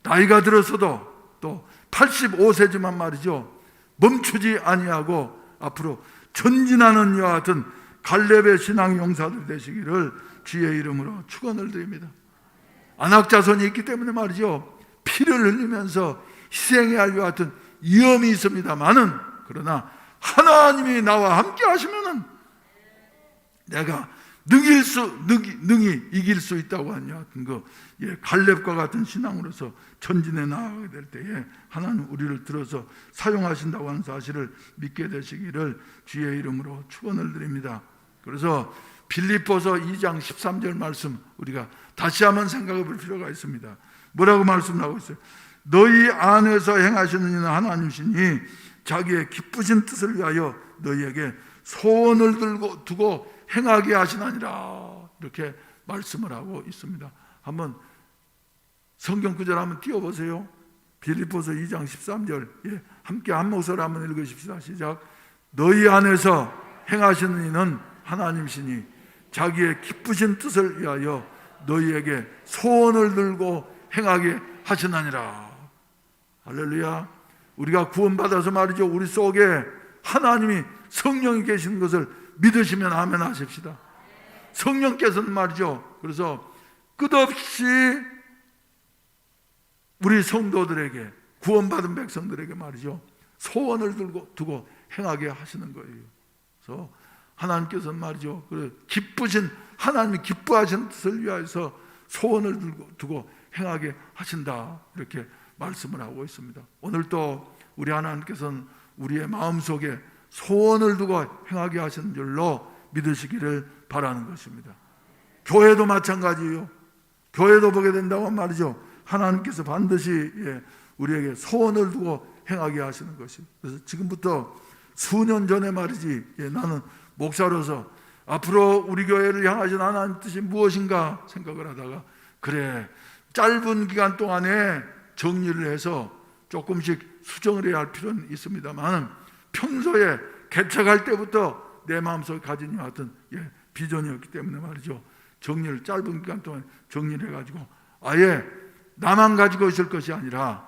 나이가 들어서도 또 85세지만 말이죠. 멈추지 아니하고 앞으로 전진하는 이와 같은 갈렙의 신앙 용사들 되시기를 주의 이름으로 축원을 드립니다. 안악자손이 있기 때문에 말이죠. 피를 흘리면서 희생해야 할 이와 같은 위험이 있습니다만은, 그러나 하나님이 나와 함께 하시면은 내가 능히 이길 수 있다고 하는 같은 거, 갈렙과 같은 신앙으로서 전진해 나아가게 될 때에 하나님 우리를 들어서 사용하신다고 하는 사실을 믿게 되시기를 주의 이름으로 축원을 드립니다. 그래서 빌립보서 2장 13절 말씀 우리가 다시 한번 생각해 볼 필요가 있습니다. 뭐라고 말씀하고 있어요? 너희 안에서 행하시는 이는 하나님이시니 자기의 기쁘신 뜻을 위하여 너희에게 소원을 두고 행하게 하시나니라, 이렇게 말씀을 하고 있습니다. 한번 성경 구절 한번 띄워보세요. 빌립보서 2장 13절 함께 한 목소리로 한번 읽으십시다. 시작. 너희 안에서 행하시는 이는 하나님이시니 자기의 기쁘신 뜻을 위하여 너희에게 소원을 들고 행하게 하시나니라. 할렐루야. 우리가 구원받아서 말이죠, 우리 속에 하나님이 성령이 계시는 것을 믿으시면 아멘 하십시다. 성령께서는 말이죠, 그래서 끝없이 우리 성도들에게, 구원받은 백성들에게 말이죠, 소원을 두고 행하게 하시는 거예요. 그래서 하나님께서는 말이죠, 기쁘신, 하나님이 기뻐하시는 뜻을 위하여서 소원을 두고 행하게 하신다, 이렇게 말씀을 하고 있습니다. 오늘 또 우리 하나님께서는 우리의 마음속에 소원을 두고 행하게 하시는 줄로 믿으시기를 바라는 것입니다. 교회도 마찬가지예요. 교회도 보게 된다고 말이죠, 하나님께서 반드시 우리에게 소원을 두고 행하게 하시는 것입니다. 그래서 지금부터 수년 전에 말이지, 나는 목사로서 앞으로 우리 교회를 향하신 하나님 뜻이 무엇인가 생각을 하다가, 그래, 짧은 기간 동안에 정리를 해서 조금씩 수정을 해야 할 필요는 있습니다만, 평소에 개척할 때부터 내 마음속에 가진 것 같은 비전이었기 때문에 말이죠, 정리를 짧은 기간 동안 정리를 해가지고 아예 나만 가지고 있을 것이 아니라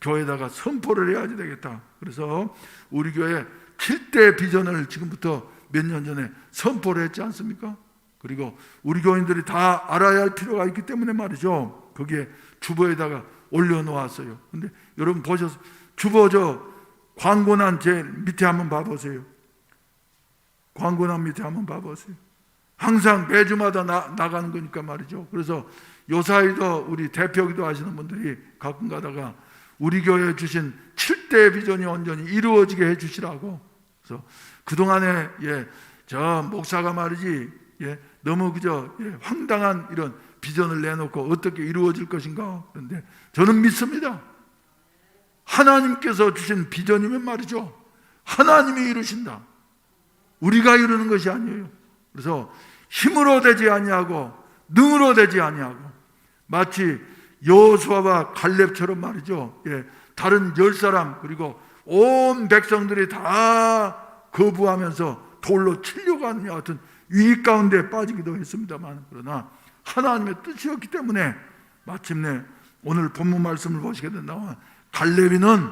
교회에다가 선포를 해야지 되겠다. 그래서 우리 교회 7대 비전을 지금부터 몇 년 전에 선포를 했지 않습니까? 그리고 우리 교인들이 다 알아야 할 필요가 있기 때문에 말이죠, 거기에 주보에다가 올려놓았어요. 근데 여러분 보셔서 주보 광고난 제 밑에 한번 봐보세요. 광고난 밑에 한번 봐보세요. 항상 매주마다 나가는 거니까 말이죠. 그래서 요사이도 우리 대표기도 하시는 분들이 가끔 가다가 우리 교회에 주신 7대 비전이 온전히 이루어지게 해주시라고. 그래서 그동안에 저 목사가 말이지 너무 그저 황당한 이런 비전을 내놓고 어떻게 이루어질 것인가. 그런데 저는 믿습니다. 하나님께서 주신 비전이면 말이죠, 하나님이 이루신다. 우리가 이루는 것이 아니에요. 그래서 힘으로 되지 아니하고 능으로 되지 아니하고, 마치 여호수아와 갈렙처럼 말이죠, 다른 10사람 그리고 온 백성들이 다 거부하면서 돌로 치려고 하는 것 같은 위기 가운데 빠지기도 했습니다만, 그러나 하나님의 뜻이었기 때문에 마침내 오늘 본문 말씀을 보시게 된다면 갈렙이는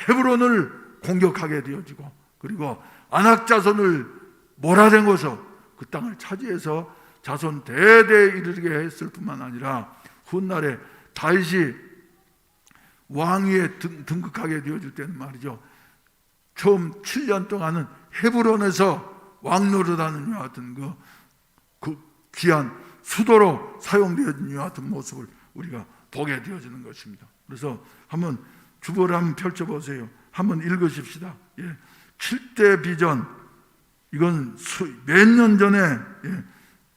헤브론을 공격하게 되어지고, 그리고 아낙 자손을 몰아내고서 그 땅을 차지해서 자손 대대에 이르게 했을 뿐만 아니라 훗날에 다윗이 왕위에 등극하게 되어질 때는 말이죠, 처음 7년 동안은 헤브론에서 왕노릇하는 이와 같은 그 귀한 수도로 사용되어진 이와 같은 모습을 우리가 보게 되어지는 것입니다. 그래서 한번 주보를 한번 펼쳐보세요. 한번 읽으십시다. 7대 비전, 이건 몇 년 전에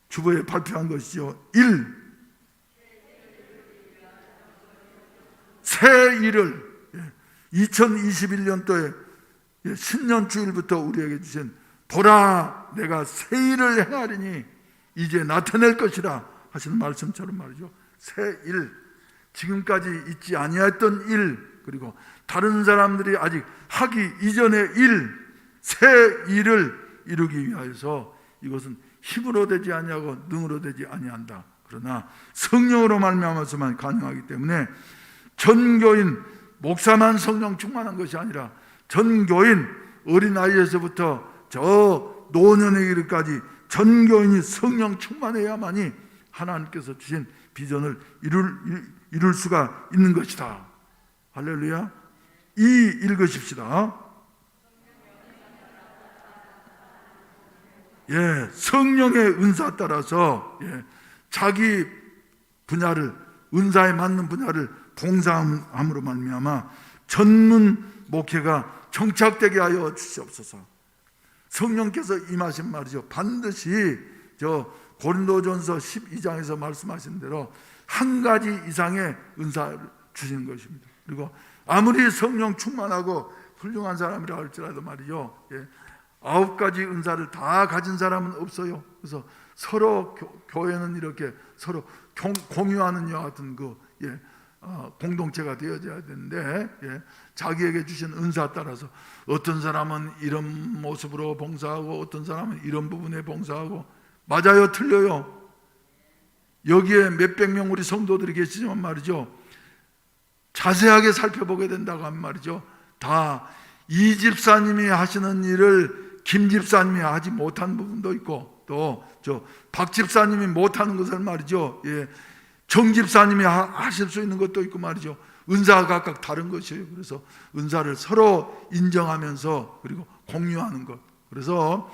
주보에 발표한 것이죠. 1. 새 일을 2021년도에 신년 주일부터 우리에게 주신 보라 내가 새 일을 행하리니 이제 나타낼 것이라 하시는 말씀처럼 말이죠. 새 일, 지금까지 있지 아니했던 일, 그리고 다른 사람들이 아직 하기 이전의 일, 새 일을 이루기 위하여서 이것은 힘으로 되지 아니하고 능으로 되지 아니한다. 그러나 성령으로 말미암아서만 가능하기 때문에 전교인 목사만 성령 충만한 것이 아니라 전교인 어린아이에서부터 저 노년에 이르기까지 전교인이 성령 충만해야만이 하나님께서 주신 비전을 이룰 수가 있는 것이다. 할렐루야. 읽으십시다. 성령의 은사 따라서 자기 분야를, 은사에 맞는 분야를 봉사함으로 말미암아 전문 목회가 정착되게 하여 주시옵소서. 성령께서 임하신 말이죠. 반드시 저 고린도전서 12장에서 말씀하신 대로 한 가지 이상의 은사를 주시는 것입니다. 그리고 아무리 성령 충만하고 훌륭한 사람이라 할지라도 말이죠, 9가지 은사를 다 가진 사람은 없어요. 그래서 서로 교회는 이렇게 서로 공유하는 이와 같은 공동체가 되어져야 되는데, 자기에게 주신 은사 따라서 어떤 사람은 이런 모습으로 봉사하고 어떤 사람은 이런 부분에 봉사하고, 맞아요, 틀려요? 여기에 몇백 명 우리 성도들이 계시지만 말이죠, 자세하게 살펴보게 된다고 하면 말이죠, 다 이 집사님이 하시는 일을 김 집사님이 하지 못한 부분도 있고, 또 저 박 집사님이 못하는 것을 말이죠, 정 집사님이 하실 수 있는 것도 있고 말이죠. 은사가 각각 다른 것이에요. 그래서 은사를 서로 인정하면서 그리고 공유하는 것. 그래서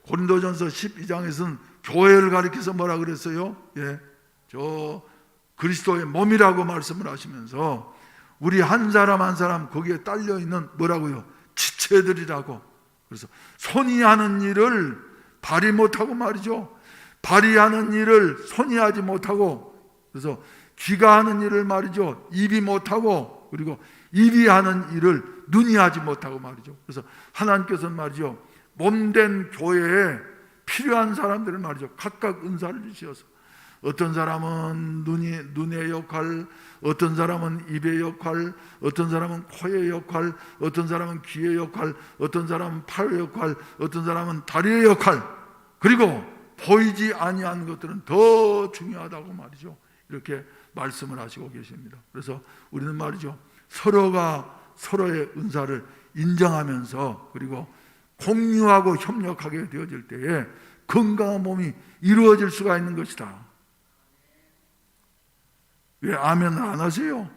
고린도전서 12장에서는 교회를 가리켜서 뭐라 그랬어요? 저 그리스도의 몸이라고 말씀을 하시면서 우리 한 사람 한 사람 거기에 딸려 있는 뭐라고요? 지체들이라고. 그래서 손이 하는 일을 발이 못하고 말이죠, 발이 하는 일을 손이 하지 못하고, 그래서 귀가 하는 일을 말이죠, 입이 못하고, 그리고 입이 하는 일을 눈이 하지 못하고 말이죠. 그래서 하나님께서는 말이죠, 몸된 교회에 필요한 사람들을 말이죠, 각각 은사를 주셔서 어떤 사람은 눈의 역할, 어떤 사람은 입의 역할, 어떤 사람은 코의 역할, 어떤 사람은 귀의 역할, 어떤 사람은 팔의 역할, 어떤 사람은 다리의 역할, 그리고 보이지 아니한 것들은 더 중요하다고 말이죠, 이렇게 말씀을 하시고 계십니다. 그래서 우리는 말이죠, 서로가 서로의 은사를 인정하면서 그리고 공유하고 협력하게 되어질 때에 건강한 몸이 이루어질 수가 있는 것이다. 왜 아멘 안 하세요?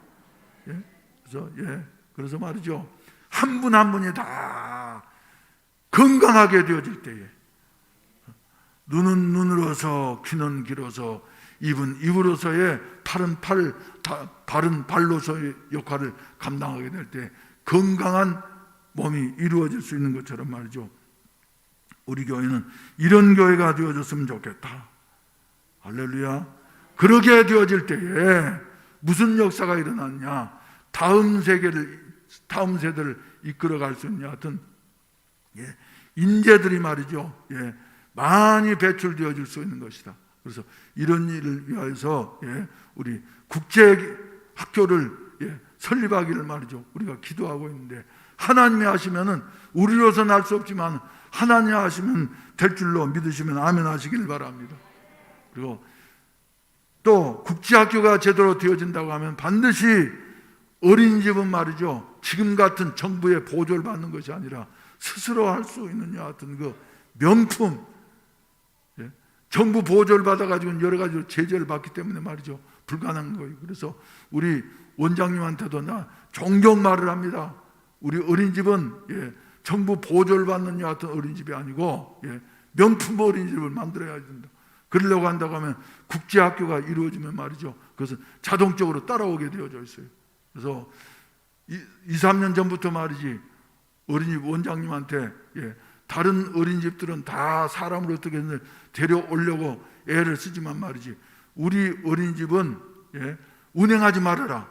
그래서 말이죠, 한 분 한 분이 다 건강하게 되어질 때에 눈은 눈으로서, 귀는 귀로서, 입은 입으로서의, 팔은 발은 발로서의 역할을 감당하게 될 때 건강한 몸이 이루어질 수 있는 것처럼 말이죠, 우리 교회는 이런 교회가 되어졌으면 좋겠다. 할렐루야. 그러게 되어질 때에 무슨 역사가 일어났냐, 다음 세대를 이끌어갈 수 있는 하여튼 인재들이 말이죠, 많이 배출되어질 수 있는 것이다. 그래서 이런 일을 위하여서 우리 국제학교를 설립하기를 말이죠, 우리가 기도하고 있는데, 하나님이 하시면은 우리로서는 할 수 없지만 하나님이 하시면 될 줄로 믿으시면 아멘 하시길 바랍니다. 그리고 또 국제학교가 제대로 되어진다고 하면 반드시 어린이집은 말이죠, 지금 같은 정부의 보조를 받는 것이 아니라 스스로 할 수 있는 여하튼 명품, 정부 보조를 받아가지고 여러 가지로 제재를 받기 때문에 말이죠, 불가능한 거예요. 그래서 우리 원장님한테도 나 존경 말을 합니다. 우리 어린이집은 정부 보조를 받는 여하튼 어린이집이 아니고 명품 어린이집을 만들어야 된다. 그러려고 한다고 하면 국제학교가 이루어지면 말이죠, 그것은 자동적으로 따라오게 되어져 있어요. 그래서 2-3년 전부터 말이지, 어린이집 원장님한테 다른 어린이집들은 다 사람을 어떻게 데려오려고 애를 쓰지만 말이지, 우리 어린이집은 운행하지 말아라.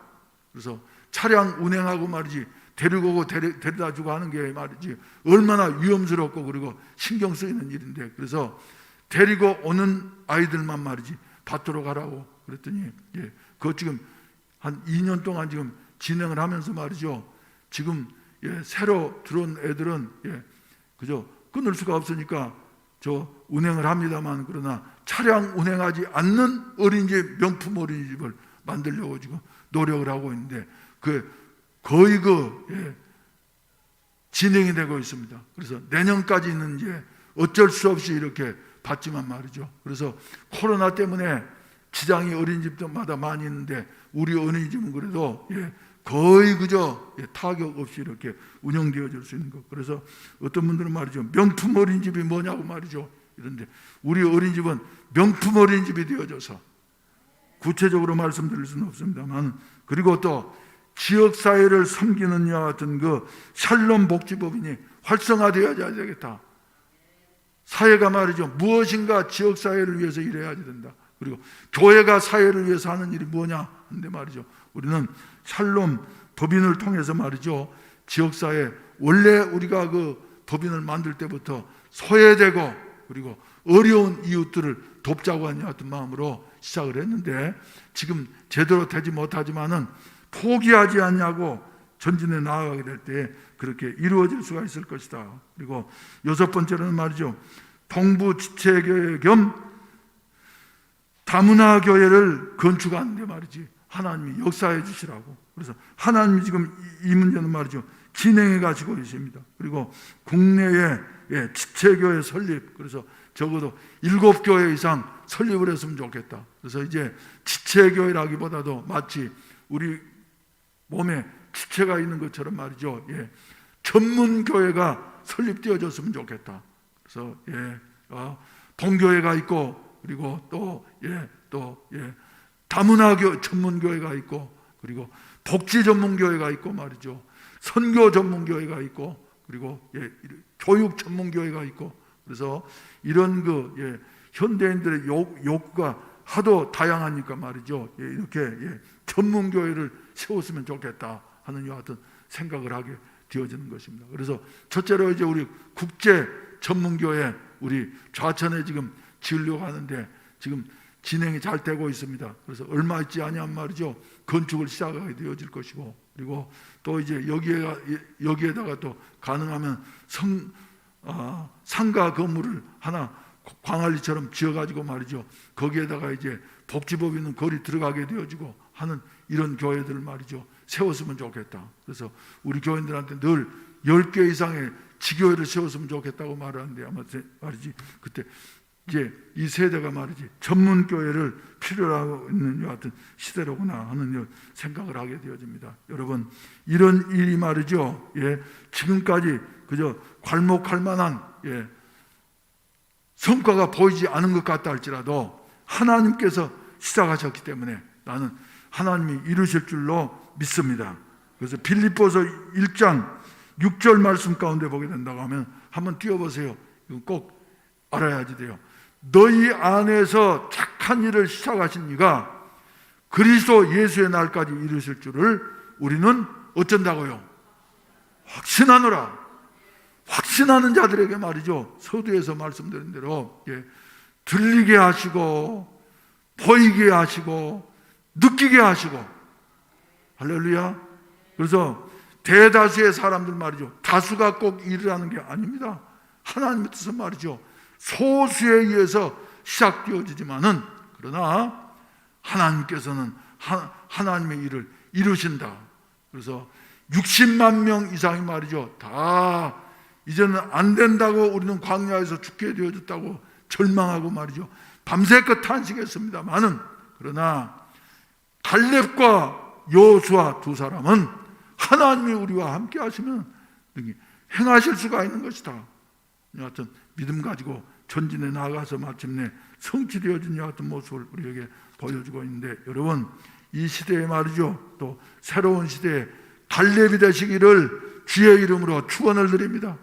그래서 차량 운행하고 말이지 데리고 오고 데려다 주고 하는 게 말이지 얼마나 위험스럽고 그리고 신경 쓰이는 일인데, 그래서 데리고 오는 아이들만 말이지 밭으로 가라고 그랬더니 그거 지금 한 2년 동안 지금 진행을 하면서 말이죠. 지금 새로 들어온 애들은 그저 끊을 수가 없으니까 저 운행을 합니다만, 그러나 차량 운행하지 않는 어린이집, 명품 어린이집을 만들려고 지금 노력을 하고 있는데 거의 진행이 되고 있습니다. 그래서 내년까지는 이제 어쩔 수 없이 이렇게 받지만 말이죠. 그래서 코로나 때문에 지장이 어린이집마다 많이 있는데 우리 어린이집은 그래도 거의 그저 타격 없이 이렇게 운영되어질 수 있는 것. 그래서 어떤 분들은 말이죠, 명품 어린이집이 뭐냐고 말이죠. 이런데 우리 어린이집은 명품 어린이집이 되어져서 구체적으로 말씀드릴 수는 없습니다만, 그리고 또 지역사회를 섬기는 이와 같은 그 샬롬 복지법인이 활성화되어야 되겠다. 사회가 말이죠, 무엇인가 지역사회를 위해서 일해야 된다. 그리고 교회가 사회를 위해서 하는 일이 뭐냐 하는데 말이죠, 우리는 샬롬 법인을 통해서 말이죠, 지역사회, 원래 우리가 그 법인을 만들 때부터 소외되고 그리고 어려운 이웃들을 돕자고 하는 같은 마음으로 시작을 했는데, 지금 제대로 되지 못하지만은 포기하지 않냐고 전진해 나아가게 될 때 그렇게 이루어질 수가 있을 것이다. 그리고 6번째로는 말이죠, 동부 지체교회 겸 다문화 교회를 건축하는데 말이지 하나님이 역사해 주시라고. 그래서 하나님이 지금 이 문제는 말이죠, 진행해 가시고 계십니다. 그리고 국내에 지체교회 설립, 그래서 적어도 7교회 이상 설립을 했으면 좋겠다. 그래서 이제 지체교회라기보다도 마치 우리 몸에 지체가 있는 것처럼 말이죠, 전문교회가 설립되어졌으면 좋겠다. 그래서 동교회가 있고 그리고 또 다문화 전문교회가 있고 그리고 복지 전문교회가 있고 말이죠, 선교 전문교회가 있고 그리고 교육 전문교회가 있고, 그래서 이런 현대인들의 욕구가 하도 다양하니까 말이죠, 이렇게 전문교회를 세웠으면 좋겠다 하는 이와 같은 생각을 하게 되어지는 것입니다. 그래서 첫째로 이제 우리 국제 전문교회 우리 좌천에 지금 지으려고 하는데 지금 진행이 잘 되고 있습니다. 그래서 얼마 있지 않으면 말이죠, 건축을 시작하게 되어질 것이고, 그리고 또 이제 여기에다가 또 가능하면 상가 건물을 하나 광안리처럼 지어가지고 말이죠, 거기에다가 이제 복지법인은 거리 들어가게 되어지고 하는 이런 교회들을 말이죠 세웠으면 좋겠다. 그래서 우리 교인들한테 늘 10개 이상의 지교회를 세웠으면 좋겠다고 말하는데, 아마 말이지 그때 이제 이 세대가 말이지 전문교회를 필요로 하고 있는 이 같은 시대로구나 하는 생각을 하게 되어집니다. 여러분, 이런 일이 말이죠, 지금까지 그저 괄목할 만한 성과가 보이지 않은 것 같다 할지라도 하나님께서 시작하셨기 때문에 나는 하나님이 이루실 줄로 믿습니다. 그래서 빌립보서 1장 6절 말씀 가운데 보게 된다고 하면 한번 띄워보세요. 이건 꼭 알아야지 돼요. 너희 안에서 착한 일을 시작하신 이가 그리스도 예수의 날까지 이루실 줄을 우리는 어쩐다고요? 확신하노라. 확신하는 자들에게 말이죠, 서두에서 말씀드린 대로 들리게 하시고 보이게 하시고 느끼게 하시고, 할렐루야. 그래서 대다수의 사람들 말이죠, 다수가 꼭 일을 하는 게 아닙니다. 하나님의 뜻은 말이죠, 소수에 의해서 시작되어지지만은 그러나 하나님께서는 하나님의 일을 이루신다. 그래서 60만 명 이상이 말이죠, 다 이제는 안 된다고 우리는 광야에서 죽게 되어졌다고 절망하고 말이죠, 밤새껏 탄식했습니다만은, 그러나 갈렙과 여호수아 두 사람은 하나님이 우리와 함께 하시면 행하실 수가 있는 것이다. 여하튼 믿음 가지고 전진해 나가서 마침내 성취되어진 여하튼 모습을 우리에게 보여주고 있는데, 여러분, 이 시대에 말이죠, 또 새로운 시대에 갈렙이 되시기를 주의 이름으로 축원을 드립니다.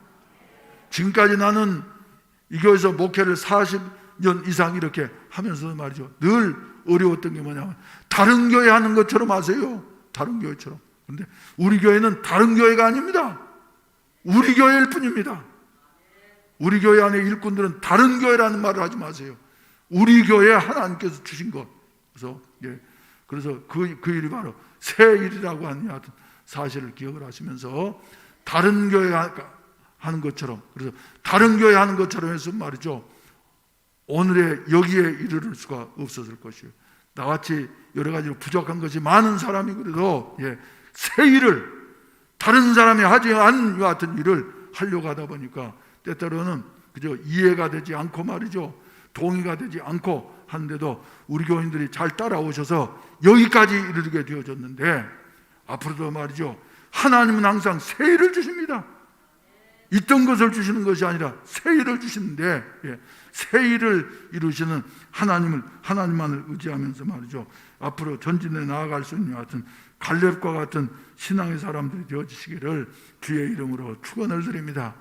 지금까지 나는 이 교회에서 목회를 40년 이상 이렇게 하면서 말이죠, 늘 어려웠던 게 뭐냐면 다른 교회 하는 것처럼 하세요. 다른 교회처럼. 그런데 우리 교회는 다른 교회가 아닙니다. 우리 교회일 뿐입니다. 우리 교회 안에 일꾼들은 다른 교회라는 말을 하지 마세요. 우리 교회 하나님께서 주신 것. 그래서 그 일이 바로 새 일이라고 하는 사실을 기억을 하시면서 다른 교회 하는 것처럼, 그래서 다른 교회 하는 것처럼 해서 말이죠, 오늘의 여기에 이르를 수가 없었을 것이에요. 나같이 여러 가지로 부족한 것이 많은 사람이 그래도 새 일을, 다른 사람이 하지 않은 이 같은 일을 하려고 하다 보니까 때때로는 그저 이해가 되지 않고 말이죠, 동의가 되지 않고 하는데도 우리 교인들이 잘 따라오셔서 여기까지 이르게 되어졌는데, 앞으로도 말이죠, 하나님은 항상 새 일을 주십니다. 있던 것을 주시는 것이 아니라 새 일을 주시는데, 새 일을 이루시는 하나님만을 의지하면서 말이죠, 앞으로 전진해 나아갈 수 있는 같은 갈렙과 같은 신앙의 사람들이 되어지시기를 주의 이름으로 축원을 드립니다.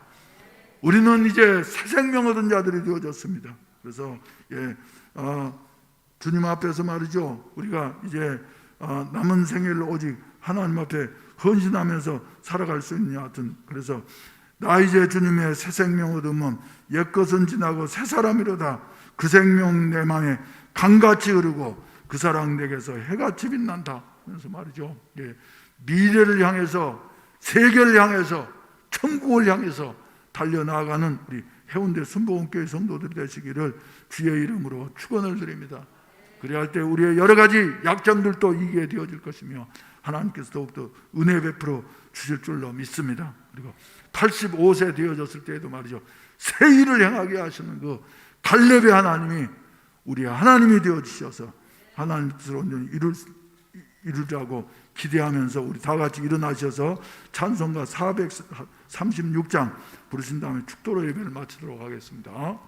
우리는 이제 새 생명 얻은 자들이 되어졌습니다. 그래서 주님 앞에서 말이죠, 우리가 이제 남은 생애를 오직 하나님 앞에 헌신하면서 살아갈 수 있는 여하튼, 그래서 나 이제 주님의 새 생명 얻으면 옛것은 지나고 새 사람이로다. 그 생명 내 맘에 강같이 흐르고 그 사랑 내게서 해같이 빛난다. 그래서 말이죠, 미래를 향해서, 세계를 향해서, 천국을 향해서 달려나가는 우리 해운대 순복음교회 성도들이 되시기를 주의 이름으로 축원을 드립니다. 그래야 할 때 우리의 여러 가지 약점들도 이기게 되어질 것이며 하나님께서 더욱더 은혜 베풀어 주실 줄로 믿습니다. 그리고 85세 되어졌을 때에도 말이죠, 새 일을 행하게 하시는 그 갈렙의 하나님이 우리의 하나님이 되어주셔서 하나님 뜻으로 이루자고 기대하면서 우리 다 같이 일어나셔서 찬송가 436장 부르신 다음에 축도로 예배를 마치도록 하겠습니다.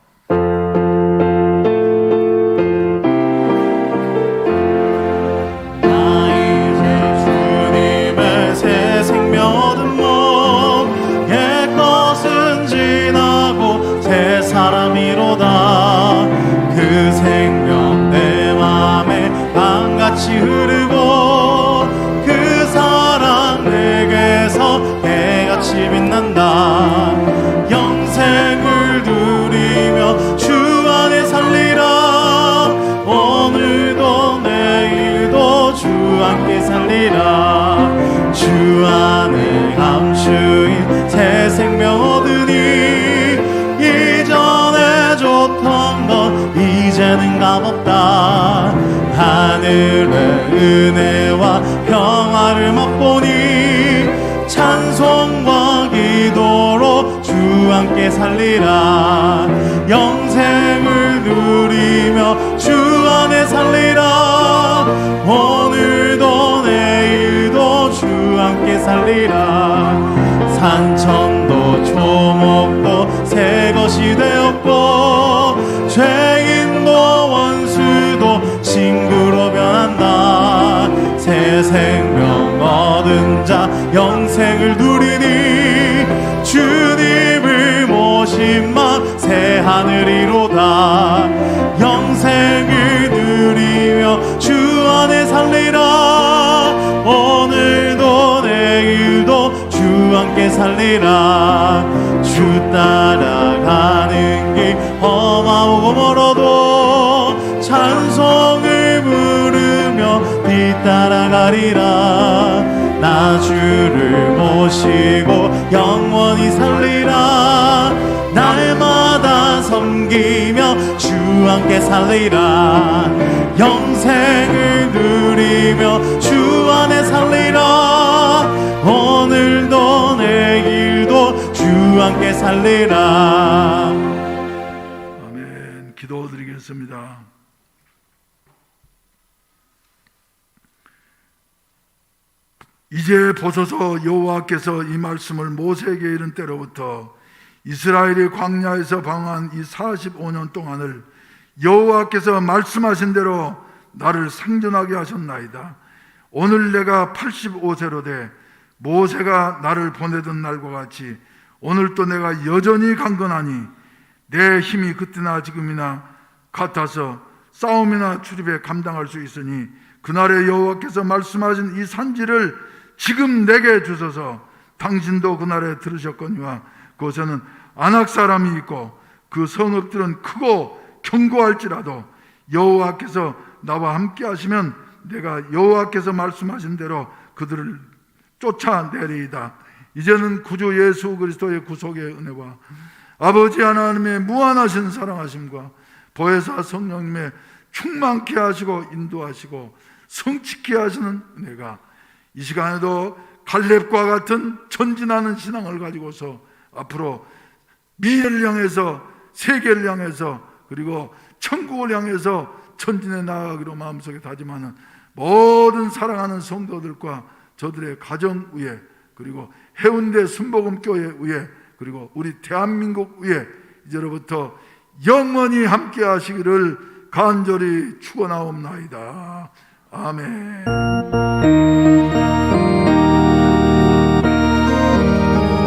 사람이로다. 그 생명 내 맘에 강같이 흐르고 그 사랑 내게서 해같이 빛난다. 영생을 누리며 주 안에 살리라. 오늘도 내일도 주 함께 살리라. 주 안에 감추인 새 생명 얻으니 좋던 것 이제는 값없다. 하늘의 은혜와 평화를 맛보니 찬송과 기도로 주 함께 살리라. 영생을 누리며 주 안에 살리라. 오늘도 내일도 주 함께 살리라. 산천도 초목도 새 것이 되었고 죄인도 원수도 친구로 변한다. 새 생명 얻은 자 영생을 누리니 주님을 모심만 새 하늘이로다. 영생을 누리며 주 안에 살리라. 오늘도 내일도 주 함께 살리라. 주 따라가는 길 험하고 멀어도 찬송을 부르며 뒤따라가리라. 나 주를 모시고 영원히 살리라. 날마다 섬기며 주 함께 살리라. 영생을 누리며 주 안에 살리라. 오늘도 내일도 주 함께 살리라. 아멘. 기도드리겠습니다. 이제 보소서, 여호와께서 이 말씀을 모세에게 이른 때로부터 이스라엘이 광야에서 방황한 이 45년 동안을 여호와께서 말씀하신 대로 나를 생존하게 하셨나이다. 오늘 내가 85세로 돼 모세가 나를 보내던 날과 같이 오늘 또 내가 여전히 강건하니 내 힘이 그때나 지금이나 같아서 싸움이나 출입에 감당할 수 있으니 그날에 여호와께서 말씀하신 이 산지를 지금 내게 주소서. 당신도 그날에 들으셨거니와 그곳에는 안악 사람이 있고 그 성읍들은 크고 견고할지라도 여호와께서 나와 함께 하시면 내가 여호와께서 말씀하신 대로 그들을 쫓아내리이다. 이제는 구주 예수 그리스도의 구속의 은혜와 아버지 하나님의 무한하신 사랑하심과 보혜사 성령님의 충만케 하시고 인도하시고 성취케 하시는 은혜가 이 시간에도 갈렙과 같은 전진하는 신앙을 가지고서 앞으로 미래를 향해서, 세계를 향해서, 그리고 천국을 향해서 전진해 나아가기로 마음속에 다짐하는 모든 사랑하는 성도들과 저들의 가정 위에, 그리고 해운대 순복음교회 위에, 그리고 우리 대한민국 위에 이제로부터 영원히 함께 하시기를 간절히 축원하옵나이다. 아멘.